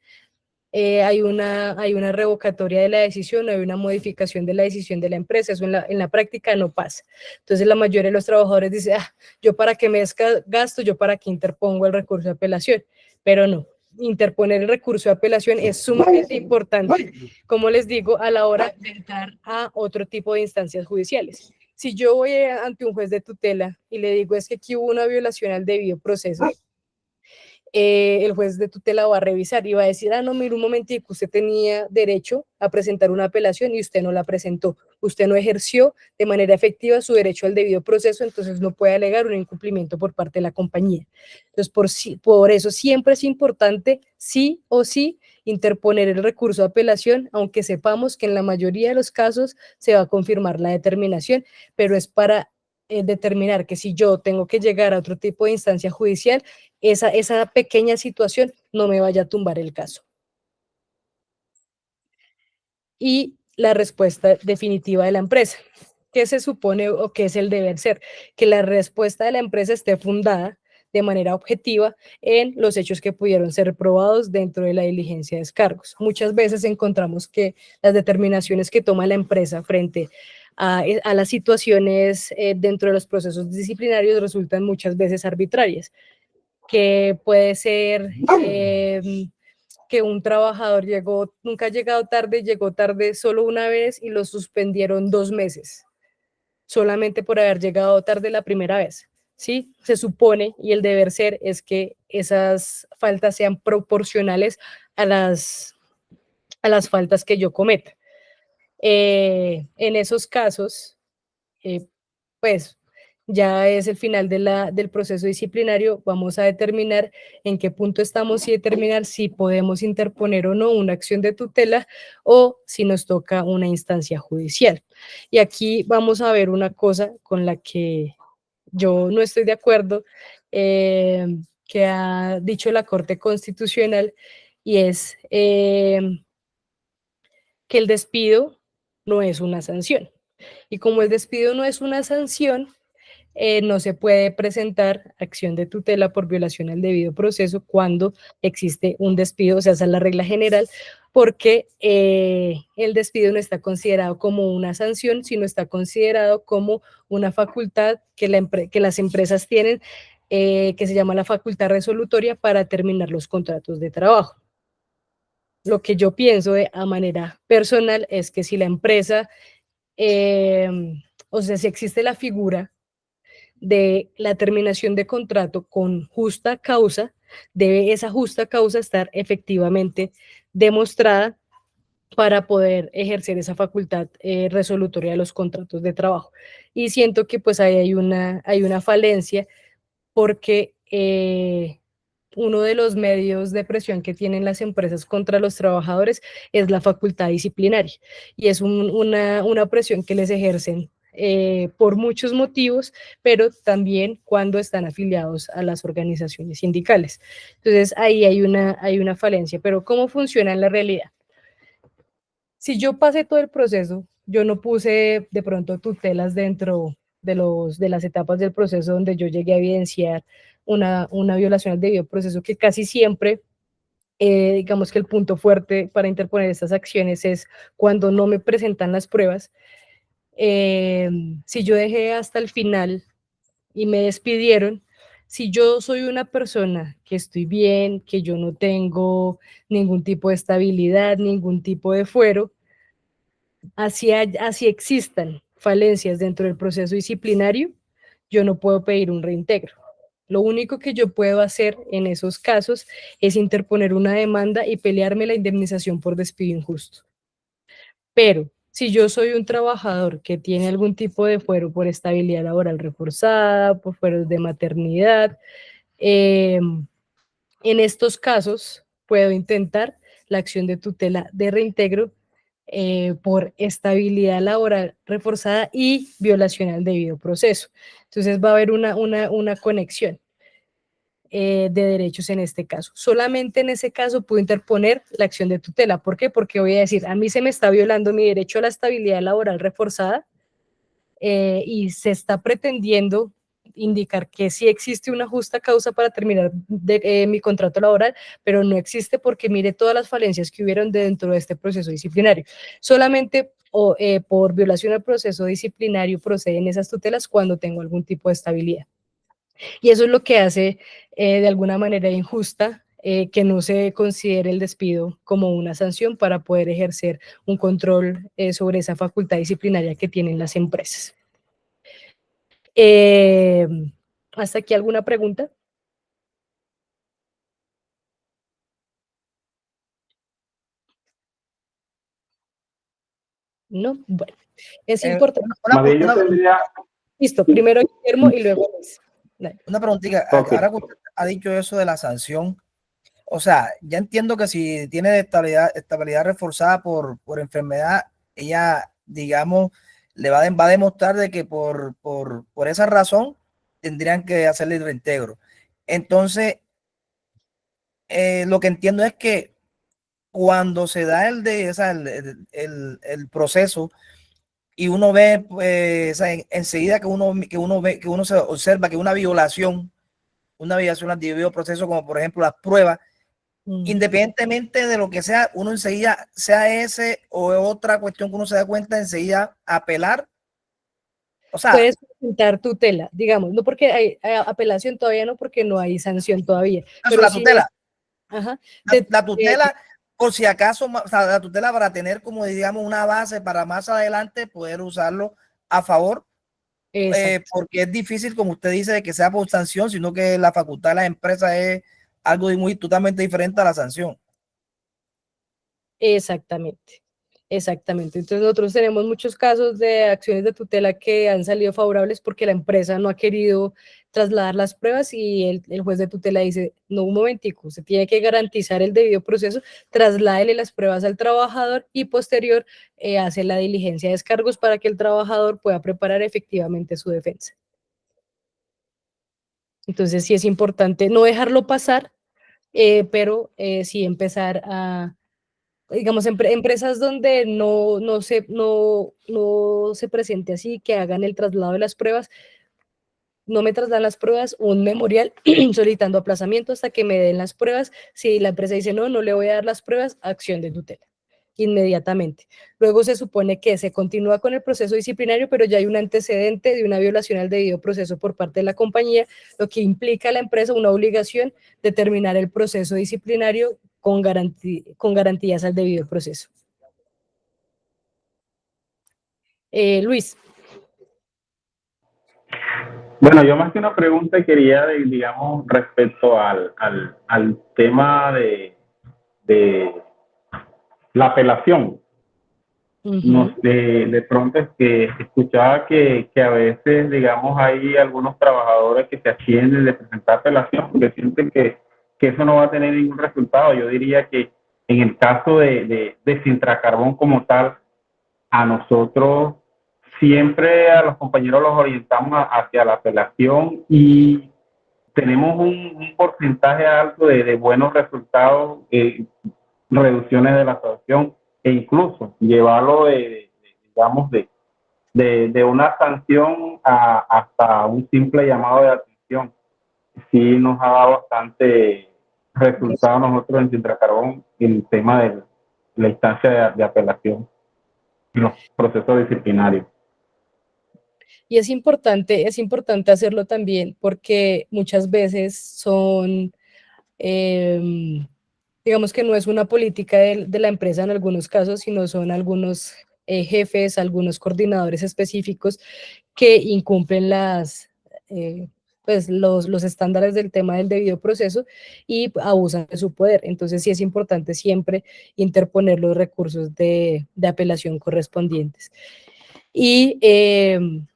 hay una revocatoria de la decisión, hay una modificación de la decisión de la empresa, eso en la práctica no pasa. Entonces la mayoría de los trabajadores dicen, yo para qué me gasto, yo para qué interpongo el recurso de apelación, pero no. Interponer el recurso de apelación es sumamente importante, como les digo, a la hora de entrar a otro tipo de instancias judiciales. Si yo voy ante un juez de tutela y le digo es que aquí hubo una violación al debido proceso, el juez de tutela va a revisar y va a decir, no, mire un momentico, usted tenía derecho a presentar una apelación y usted no la presentó, usted no ejerció de manera efectiva su derecho al debido proceso, entonces no puede alegar un incumplimiento por parte de la compañía. Entonces, por eso siempre es importante, sí o sí, interponer el recurso de apelación, aunque sepamos que en la mayoría de los casos se va a confirmar la determinación, pero es para determinar que si yo tengo que llegar a otro tipo de instancia judicial, esa pequeña situación no me vaya a tumbar el caso. Y la respuesta definitiva de la empresa. ¿Qué se supone o qué es el deber ser? Que la respuesta de la empresa esté fundada de manera objetiva en los hechos que pudieron ser probados dentro de la diligencia de descargos. Muchas veces encontramos que las determinaciones que toma la empresa frente a las situaciones dentro de los procesos disciplinarios resultan muchas veces arbitrarias, que puede ser que un trabajador nunca ha llegado tarde, llegó tarde solo una vez y lo suspendieron 2 meses, solamente por haber llegado tarde la primera vez. ¿Sí? Se supone, y el deber ser es que esas faltas sean proporcionales a las faltas que yo cometa. En esos casos, pues ya es el final del proceso disciplinario, vamos a determinar en qué punto estamos y determinar si podemos interponer o no una acción de tutela o si nos toca una instancia judicial. Y aquí vamos a ver una cosa con la que yo no estoy de acuerdo, que ha dicho la Corte Constitucional, y es que el despido no es una sanción. Y como el despido no es una sanción, no se puede presentar acción de tutela por violación al debido proceso cuando existe un despido, o sea, esa es la regla general, porque el despido no está considerado como una sanción, sino está considerado como una facultad que las empresas tienen, que se llama la facultad resolutoria para terminar los contratos de trabajo. Lo que yo pienso a manera personal es que si la empresa, o sea, si existe la figura de la terminación de contrato con justa causa, debe esa justa causa estar efectivamente demostrada para poder ejercer esa facultad resolutoria de los contratos de trabajo. Y siento que pues ahí hay una falencia porque uno de los medios de presión que tienen las empresas contra los trabajadores es la facultad disciplinaria y es una presión que les ejercen por muchos motivos, pero también cuando están afiliados a las organizaciones sindicales. Entonces ahí hay una falencia, pero ¿cómo funciona en la realidad? Si yo pasé todo el proceso, yo no puse de pronto tutelas dentro de las etapas del proceso donde yo llegué a evidenciar una violación al debido proceso, que casi siempre, digamos que el punto fuerte para interponer estas acciones es cuando no me presentan las pruebas. Si yo dejé hasta el final y me despidieron, si yo soy una persona que estoy bien, que yo no tengo ningún tipo de estabilidad, ningún tipo de fuero, así existan falencias dentro del proceso disciplinario, yo no puedo pedir un reintegro. Lo único que yo puedo hacer en esos casos es interponer una demanda y pelearme la indemnización por despido injusto. Pero si yo soy un trabajador que tiene algún tipo de fuero por estabilidad laboral reforzada, por fueros de maternidad, en estos puedo intentar la acción de tutela de reintegro por estabilidad laboral reforzada y violación al debido proceso. Entonces va a haber una conexión. de derechos en este caso. Solamente en ese caso puedo interponer la acción de tutela. ¿Por qué? Porque voy a decir, a mí se me está violando mi derecho a la estabilidad laboral reforzada y se está pretendiendo indicar que sí existe una justa causa para terminar mi contrato laboral, pero no existe porque mire todas las falencias que hubieron dentro de este proceso disciplinario. Solamente por violación al proceso disciplinario proceden esas tutelas cuando tengo algún tipo de estabilidad. Y eso es lo que hace de alguna manera injusta que no se considere el despido como una sanción para poder ejercer un control sobre esa facultad disciplinaria que tienen las empresas. ¿Hasta aquí alguna pregunta? No, bueno, es importante. Listo, primero Guillermo y luego Luis.
Una preguntita, ahora que usted ha dicho eso de la sanción, o sea, ya entiendo que si tiene estabilidad reforzada por enfermedad, ella, digamos, le va a demostrar de que por esa razón tendrían que hacerle el reintegro. Entonces, lo que entiendo es que cuando se da el proceso y uno ve, pues, enseguida que uno se observa que una violación al debido proceso, como por ejemplo las pruebas, independientemente de lo que sea, uno enseguida, sea ese o otra cuestión que uno se da cuenta, enseguida apelar. O sea,
puedes presentar tutela, digamos, no porque hay apelación todavía, no porque no hay sanción todavía. Pero
la tutela.
Ajá,
la tutela, por si acaso, o sea, la tutela para tener como, digamos, una base para más adelante poder usarlo a favor. Porque es difícil, como usted dice, de que sea por sanción, sino que la facultad de las empresas es algo totalmente diferente a la sanción.
Exactamente. Entonces nosotros tenemos muchos casos de acciones de tutela que han salido favorables porque la empresa no ha querido trasladar las pruebas y el juez de tutela dice, no, un momentico, se tiene que garantizar el debido proceso, trasládele las pruebas al trabajador y posterior hace la diligencia de descargos para que el trabajador pueda preparar efectivamente su defensa. Entonces sí es importante no dejarlo pasar, pero sí empezar a, digamos, empresas donde no se presente así, que hagan el traslado de las pruebas, no me trasladan las pruebas, un memorial solicitando aplazamiento hasta que me den las pruebas. Si la empresa dice no le voy a dar las pruebas, acción de tutela inmediatamente. Luego se supone que se continúa con el proceso disciplinario, pero ya hay un antecedente de una violación al debido proceso por parte de la compañía, lo que implica a la empresa una obligación de terminar el proceso disciplinario con garantías al debido proceso. Luis.
Bueno, yo más que una pregunta quería, digamos, respecto al tema de la apelación. De pronto es que escuchaba que a veces, digamos, hay algunos trabajadores que se ascienden de presentar apelación porque sienten que eso no va a tener ningún resultado. Yo diría que en el caso de Sintracarbón como tal, a nosotros siempre a los compañeros los orientamos hacia la apelación y tenemos un porcentaje alto de buenos resultados, reducciones de la sanción e incluso llevarlo digamos, de una sanción hasta un simple llamado de atención. Sí nos ha dado bastante resultado nosotros en Sintracarbón en el tema de la instancia de apelación y los procesos disciplinarios.
Y es importante hacerlo también porque muchas veces son, digamos que no es una política de la empresa en algunos casos, sino son algunos jefes, algunos coordinadores específicos que incumplen pues los estándares del tema del debido proceso y abusan de su poder. Entonces sí es importante siempre interponer los recursos de apelación correspondientes. Y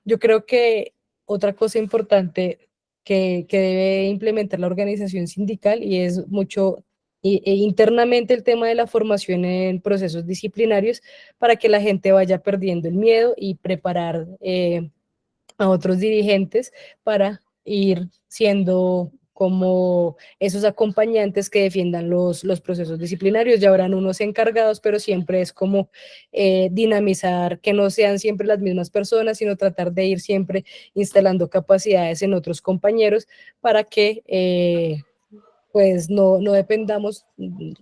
yo creo que otra cosa importante que debe implementar la organización sindical y es mucho internamente el tema de la formación en procesos disciplinarios para que la gente vaya perdiendo el miedo y preparar a otros dirigentes para ir siendo como esos acompañantes que defiendan los procesos disciplinarios. Ya habrán unos encargados, pero siempre es como dinamizar, que no sean siempre las mismas personas, sino tratar de ir siempre instalando capacidades en otros compañeros para que pues no dependamos,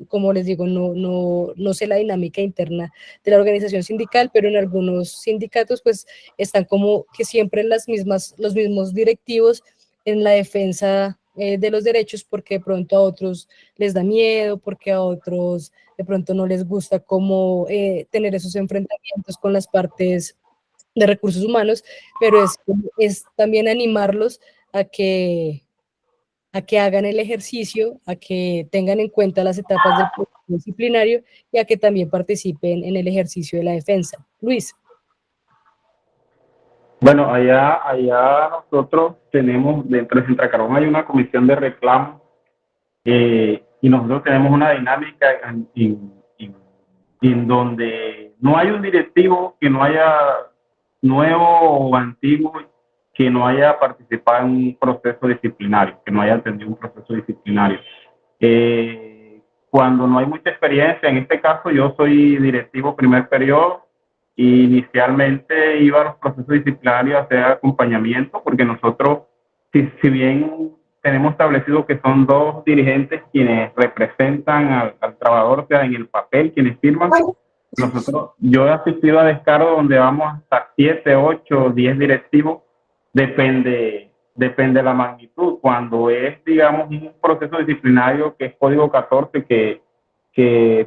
como les digo, no sé la dinámica interna de la organización sindical, pero en algunos sindicatos pues están como que siempre los mismos directivos en la defensa de los derechos, porque de pronto a otros les da miedo, porque a otros de pronto no les gusta como tener esos enfrentamientos con las partes de recursos humanos, pero es también animarlos a que hagan el ejercicio, a que tengan en cuenta las etapas del proceso disciplinario y a que también participen en el ejercicio de la defensa. Luis.
Bueno, allá nosotros tenemos, dentro de Sintracarón hay una comisión de reclamo y nosotros tenemos una dinámica en donde no hay un directivo que no haya nuevo o antiguo que no haya participado en un proceso disciplinario, que no haya atendido un proceso disciplinario. Cuando no hay mucha experiencia, en este caso yo soy directivo primer periodo, y inicialmente iba a los procesos disciplinarios a hacer acompañamiento, porque nosotros, si bien tenemos establecido que son dos dirigentes quienes representan al trabajador, o sea, en el papel, quienes firman, yo he asistido a descargo donde vamos hasta 7, 8, 10 directivos, depende de la magnitud. Cuando es, digamos, un proceso disciplinario que es código 14, que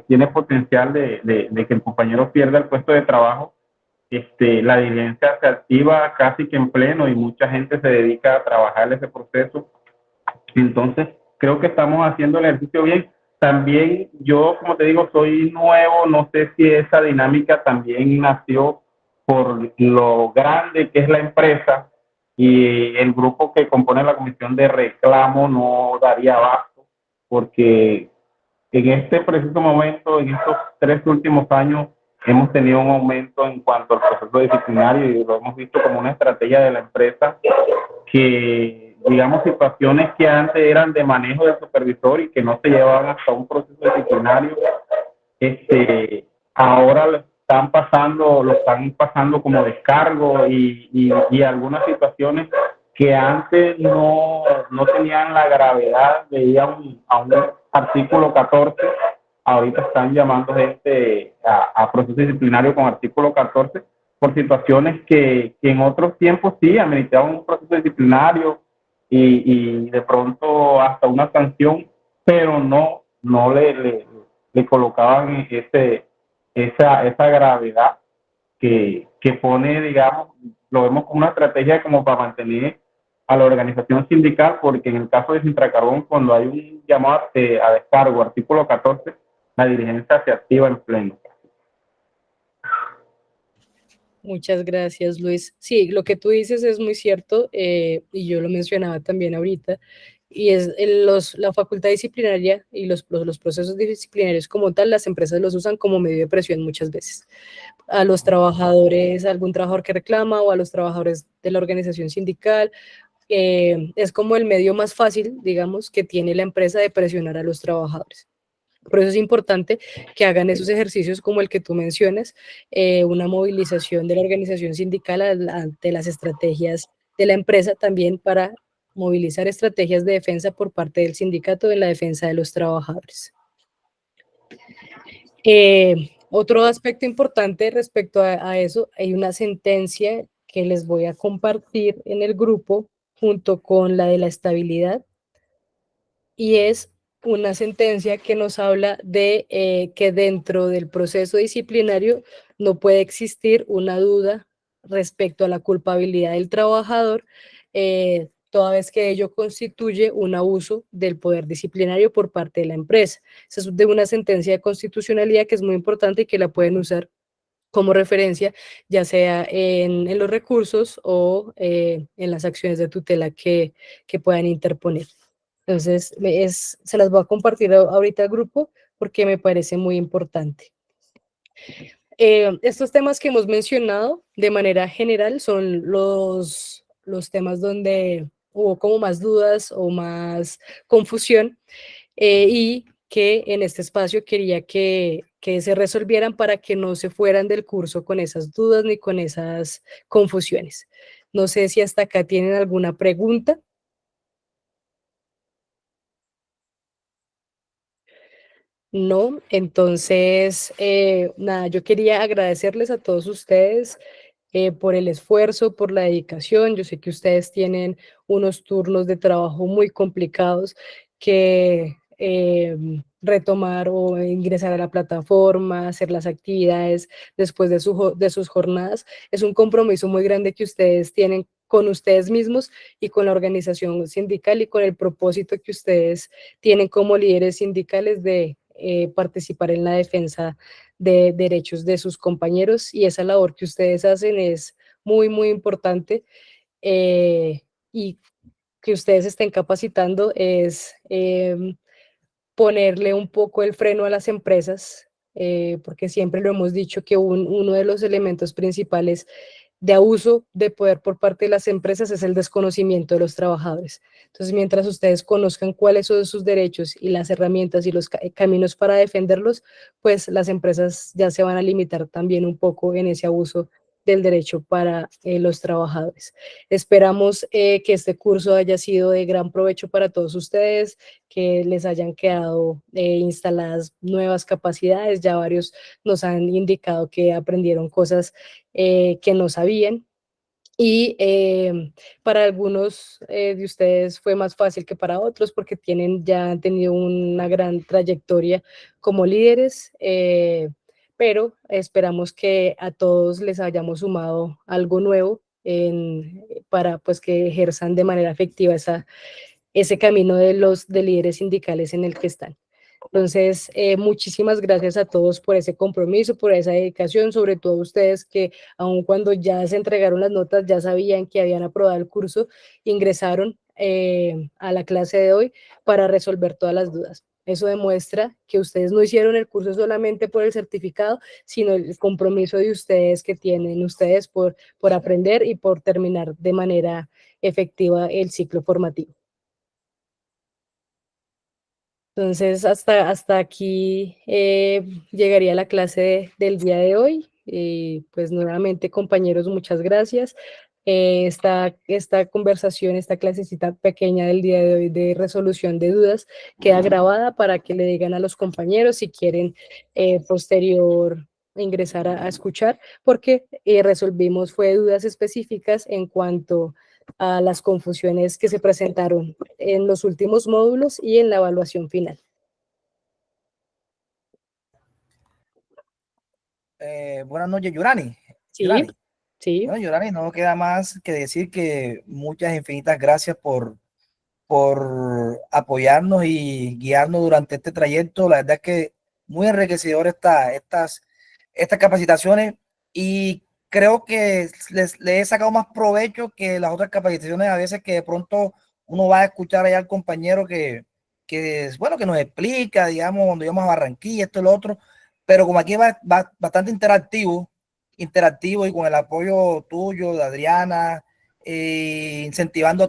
tiene potencial de que el compañero pierda el puesto de trabajo, la diligencia se activa casi que en pleno y mucha gente se dedica a trabajar ese proceso. Entonces, creo que estamos haciendo el ejercicio bien. También yo, como te digo, soy nuevo, no sé si esa dinámica también nació por lo grande que es la empresa y el grupo que compone la comisión de reclamo no daría abasto, porque en este preciso momento, en estos 3 últimos años, hemos tenido un aumento en cuanto al proceso disciplinario y lo hemos visto como una estrategia de la empresa que, digamos, situaciones que antes eran de manejo del supervisor y que no se llevaban hasta un proceso disciplinario, ahora lo están pasando como descargo y algunas situaciones que antes no tenían la gravedad de a un artículo 14, ahorita están llamando gente a proceso disciplinario con artículo 14 por situaciones que en otros tiempos sí ameritaban un proceso disciplinario y de pronto hasta una sanción, pero no le colocaban esa gravedad que pone, digamos, lo vemos como una estrategia como para mantener a la organización sindical, porque en el caso de Sintracarbón, cuando hay un llamado a descargo, artículo 14, la dirigencia se activa en pleno.
Muchas gracias, Luis. Sí, lo que tú dices es muy cierto y yo lo mencionaba también ahorita, y es la facultad disciplinaria y los procesos disciplinarios como tal, las empresas los usan como medio de presión muchas veces. A los trabajadores, a algún trabajador que reclama o a los trabajadores de la organización sindical, es como el medio más fácil, digamos, que tiene la empresa de presionar a los trabajadores. Por eso es importante que hagan esos ejercicios como el que tú mencionas, una movilización de la organización sindical ante las estrategias de la empresa, también para movilizar estrategias de defensa por parte del sindicato en la defensa de los trabajadores. Otro aspecto importante respecto a eso, hay una sentencia que les voy a compartir en el grupo junto con la de la estabilidad, y es una sentencia que nos habla de que dentro del proceso disciplinario no puede existir una duda respecto a la culpabilidad del trabajador, toda vez que ello constituye un abuso del poder disciplinario por parte de la empresa. Esa es de una sentencia de constitucionalidad que es muy importante y que la pueden usar como referencia, ya sea en los recursos o en las acciones de tutela que puedan interponer. Entonces, se las voy a compartir ahorita al grupo porque me parece muy importante. Estos temas que hemos mencionado de manera general son los temas donde hubo como más dudas o más confusión, y que en este espacio quería que se resolvieran para que no se fueran del curso con esas dudas ni con esas confusiones. No sé si hasta acá tienen alguna pregunta. No, entonces, nada, yo quería agradecerles a todos ustedes por el esfuerzo, por la dedicación. Yo sé que ustedes tienen unos turnos de trabajo muy complicados que retomar o ingresar a la plataforma, hacer las actividades después de, de sus jornadas. Es un compromiso muy grande que ustedes tienen con ustedes mismos y con la organización sindical y con el propósito que ustedes tienen como líderes sindicales de participar en la defensa de derechos de sus compañeros, y esa labor que ustedes hacen es muy, muy importante, y que ustedes estén capacitando es ponerle un poco el freno a las empresas, porque siempre lo hemos dicho que uno de los elementos principales de abuso de poder por parte de las empresas es el desconocimiento de los trabajadores. Entonces, mientras ustedes conozcan cuáles son sus derechos y las herramientas y los caminos para defenderlos, pues las empresas ya se van a limitar también un poco en ese abuso del derecho para los trabajadores. Esperamos que este curso haya sido de gran provecho para todos ustedes, que les hayan quedado instaladas nuevas capacidades. Ya varios nos han indicado que aprendieron cosas que no sabían, y para algunos de ustedes fue más fácil que para otros porque ya han tenido una gran trayectoria como líderes, pero esperamos que a todos les hayamos sumado algo nuevo para pues que ejerzan de manera efectiva ese camino de líderes sindicales en el que están. Entonces, muchísimas gracias a todos por ese compromiso, por esa dedicación, sobre todo ustedes que aun cuando ya se entregaron las notas, ya sabían que habían aprobado el curso, ingresaron a la clase de hoy para resolver todas las dudas. Eso demuestra que ustedes no hicieron el curso solamente por el certificado, sino el compromiso de ustedes que tienen ustedes por aprender y por terminar de manera efectiva el ciclo formativo. Entonces, hasta aquí llegaría la clase del día de hoy. Pues nuevamente, compañeros, muchas gracias. Esta conversación, esta clasecita pequeña del día de hoy de resolución de dudas queda grabada para que le digan a los compañeros si quieren posterior ingresar a escuchar, porque resolvimos fue dudas específicas en cuanto a las confusiones que se presentaron en los últimos módulos y en la evaluación final.
Buenas noches, Yurani.
Sí, sí.
Bueno, Yurani, no queda más que decir que muchas infinitas gracias por apoyarnos y guiarnos durante este trayecto. La verdad es que muy enriquecedor estas capacitaciones, y creo que le he sacado más provecho que las otras capacitaciones a veces, que de pronto uno va a escuchar allá al compañero bueno, que nos explica, digamos, cuando íbamos a Barranquilla, esto y lo otro, pero como aquí va bastante interactivo y con el apoyo tuyo, de Adriana, incentivando a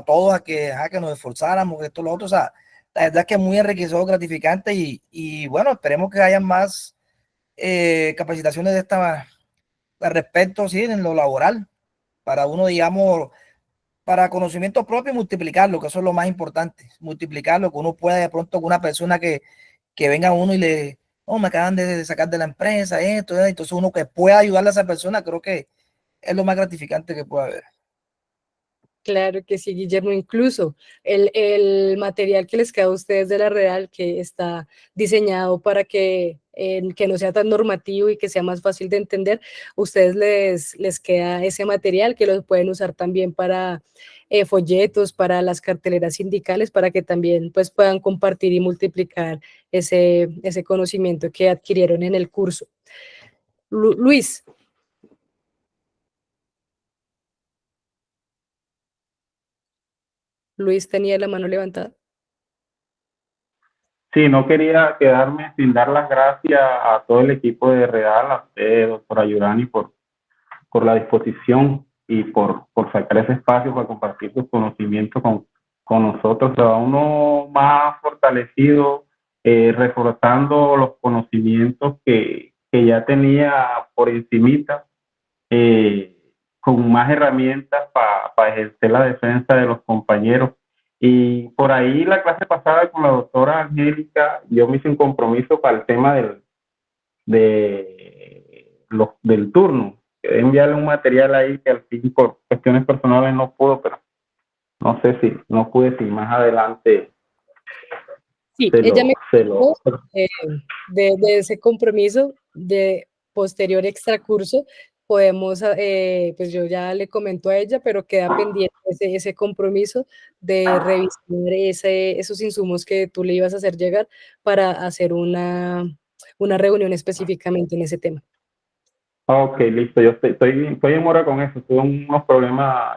todos a que nos esforzáramos, esto, lo otro. O sea, la verdad es que es muy enriquecedor, gratificante, y bueno, esperemos que haya más capacitaciones de esta al respecto, sí, en lo laboral, para uno, digamos, para conocimiento propio, y multiplicarlo, que eso es lo más importante, multiplicarlo, que uno pueda de pronto con una persona que venga a uno y oh, me acaban de sacar de la empresa, entonces uno que pueda ayudarle a esa persona, creo que es lo más gratificante que puede haber.
Claro que sí, Guillermo. Incluso el material que les queda a ustedes de la Real, que está diseñado para que no sea tan normativo y que sea más fácil de entender, a ustedes les queda ese material que lo pueden usar también para folletos, para las carteleras sindicales, para que también pues, puedan compartir y multiplicar ese conocimiento que adquirieron en el curso. Luis. Luis tenía la mano levantada.
Sí, no quería quedarme sin dar las gracias a todo el equipo de Real, a usted, doctora Yurani, por la disposición y por sacar ese espacio para compartir tus conocimientos con nosotros. Se va uno más fortalecido, reforzando los conocimientos que ya tenía por encimita, con más herramientas para ejercer la defensa de los compañeros. Y por ahí la clase pasada con la doctora Angélica, yo me hice un compromiso para el tema del turno. Quería enviarle un material ahí que al fin por cuestiones personales no pudo, pero no sé si, no pude, si más adelante
Sí,
se
ella me
lo
contó, de ese compromiso de posterior extracurso. Podemos, pues yo ya le comento a ella, pero queda pendiente ese compromiso de revisar esos insumos que tú le ibas a hacer llegar para hacer una reunión específicamente en ese tema.
Ok, listo. Yo estoy en mora con eso. Tuve unos problemas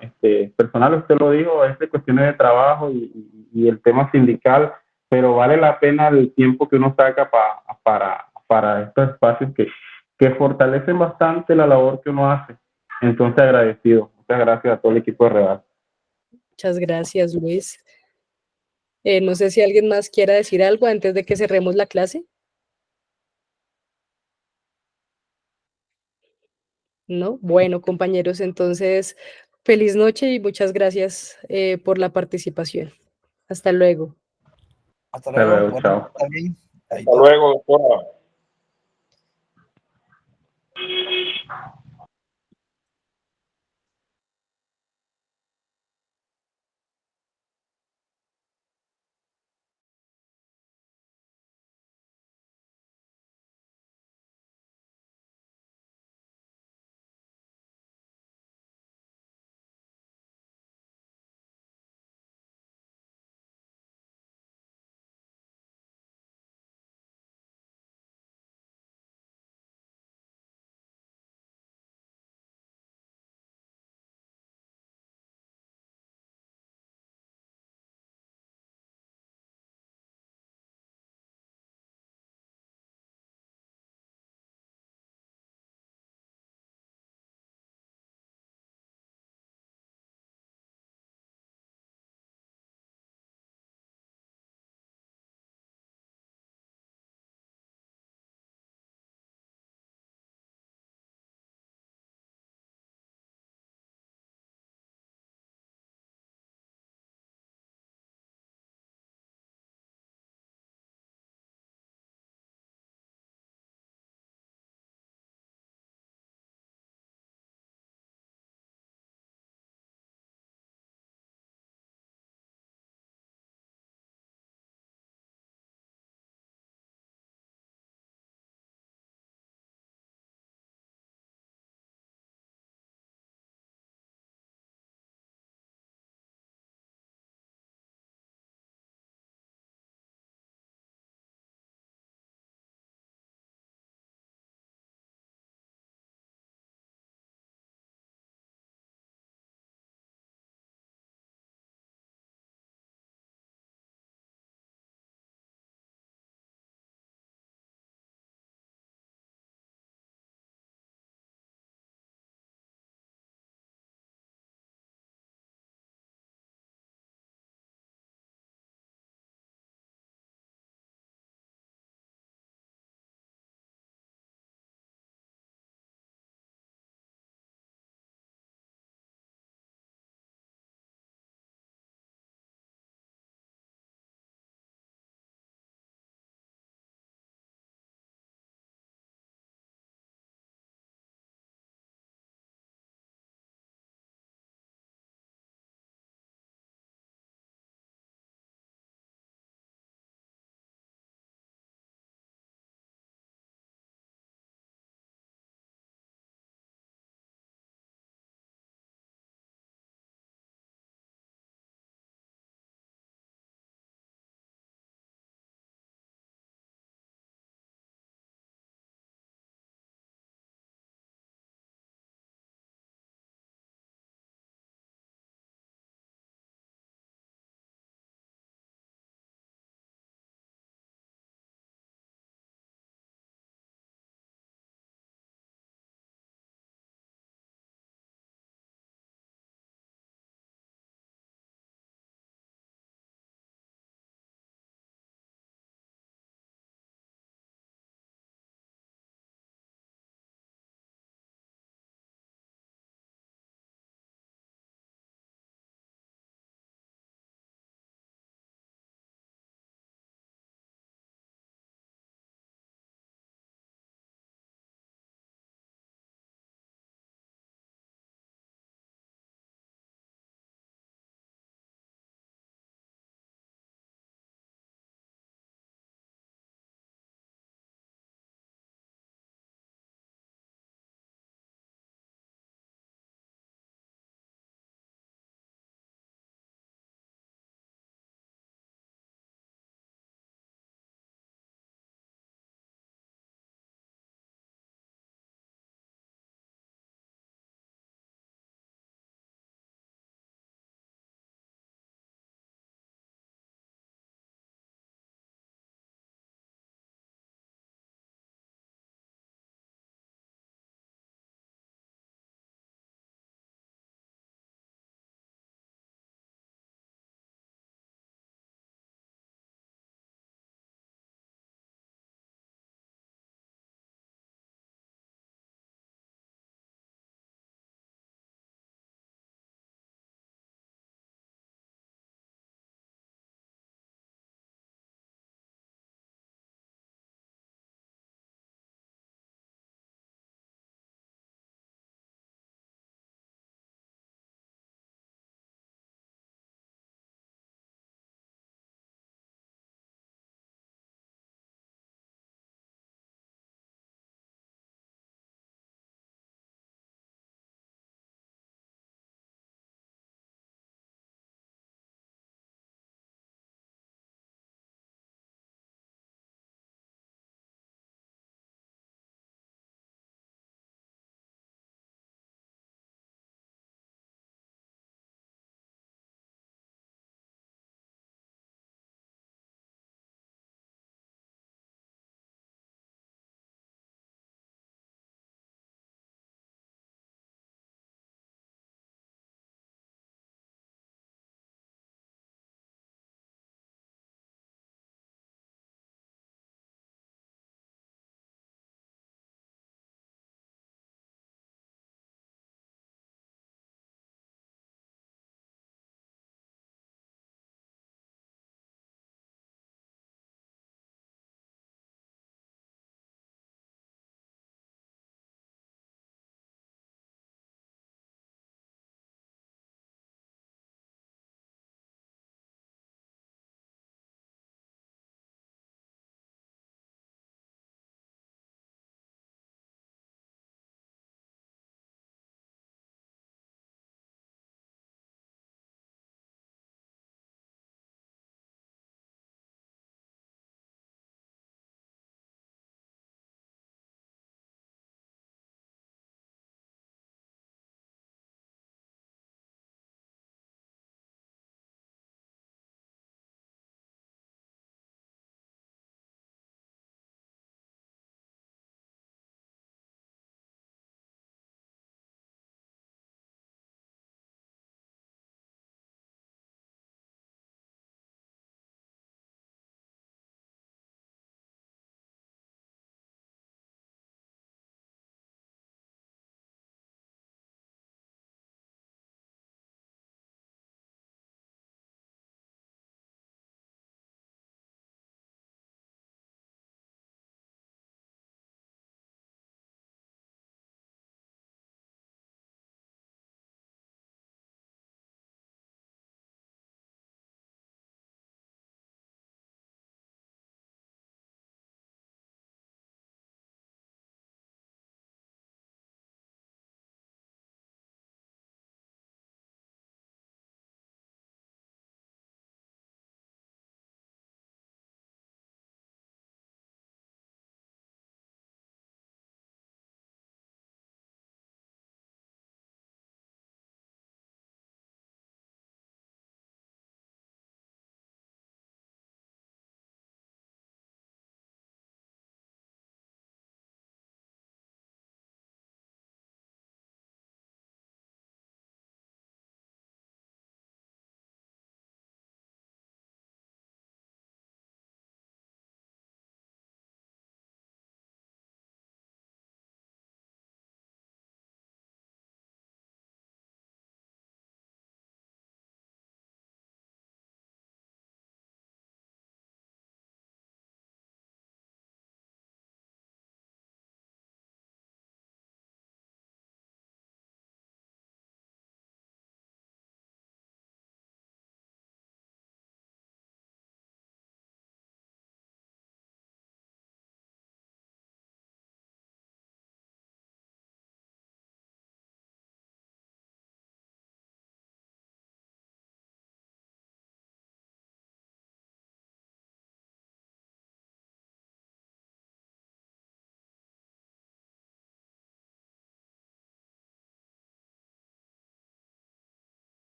personales, usted lo dijo, es de cuestiones de trabajo y el tema sindical, pero vale la pena el tiempo que uno saca para estos espacios que fortalecen bastante la labor que uno hace. Entonces, agradecido. Muchas gracias a todo el equipo de Real.
Muchas gracias, Luis. No sé si alguien más quiera decir algo antes de que cerremos la clase. ¿No? Bueno, compañeros, entonces, feliz noche y muchas gracias por la participación. Hasta luego.
Hasta
Hasta
luego.
luego,
Bueno,
chao.
también.
Hasta luego, doctora.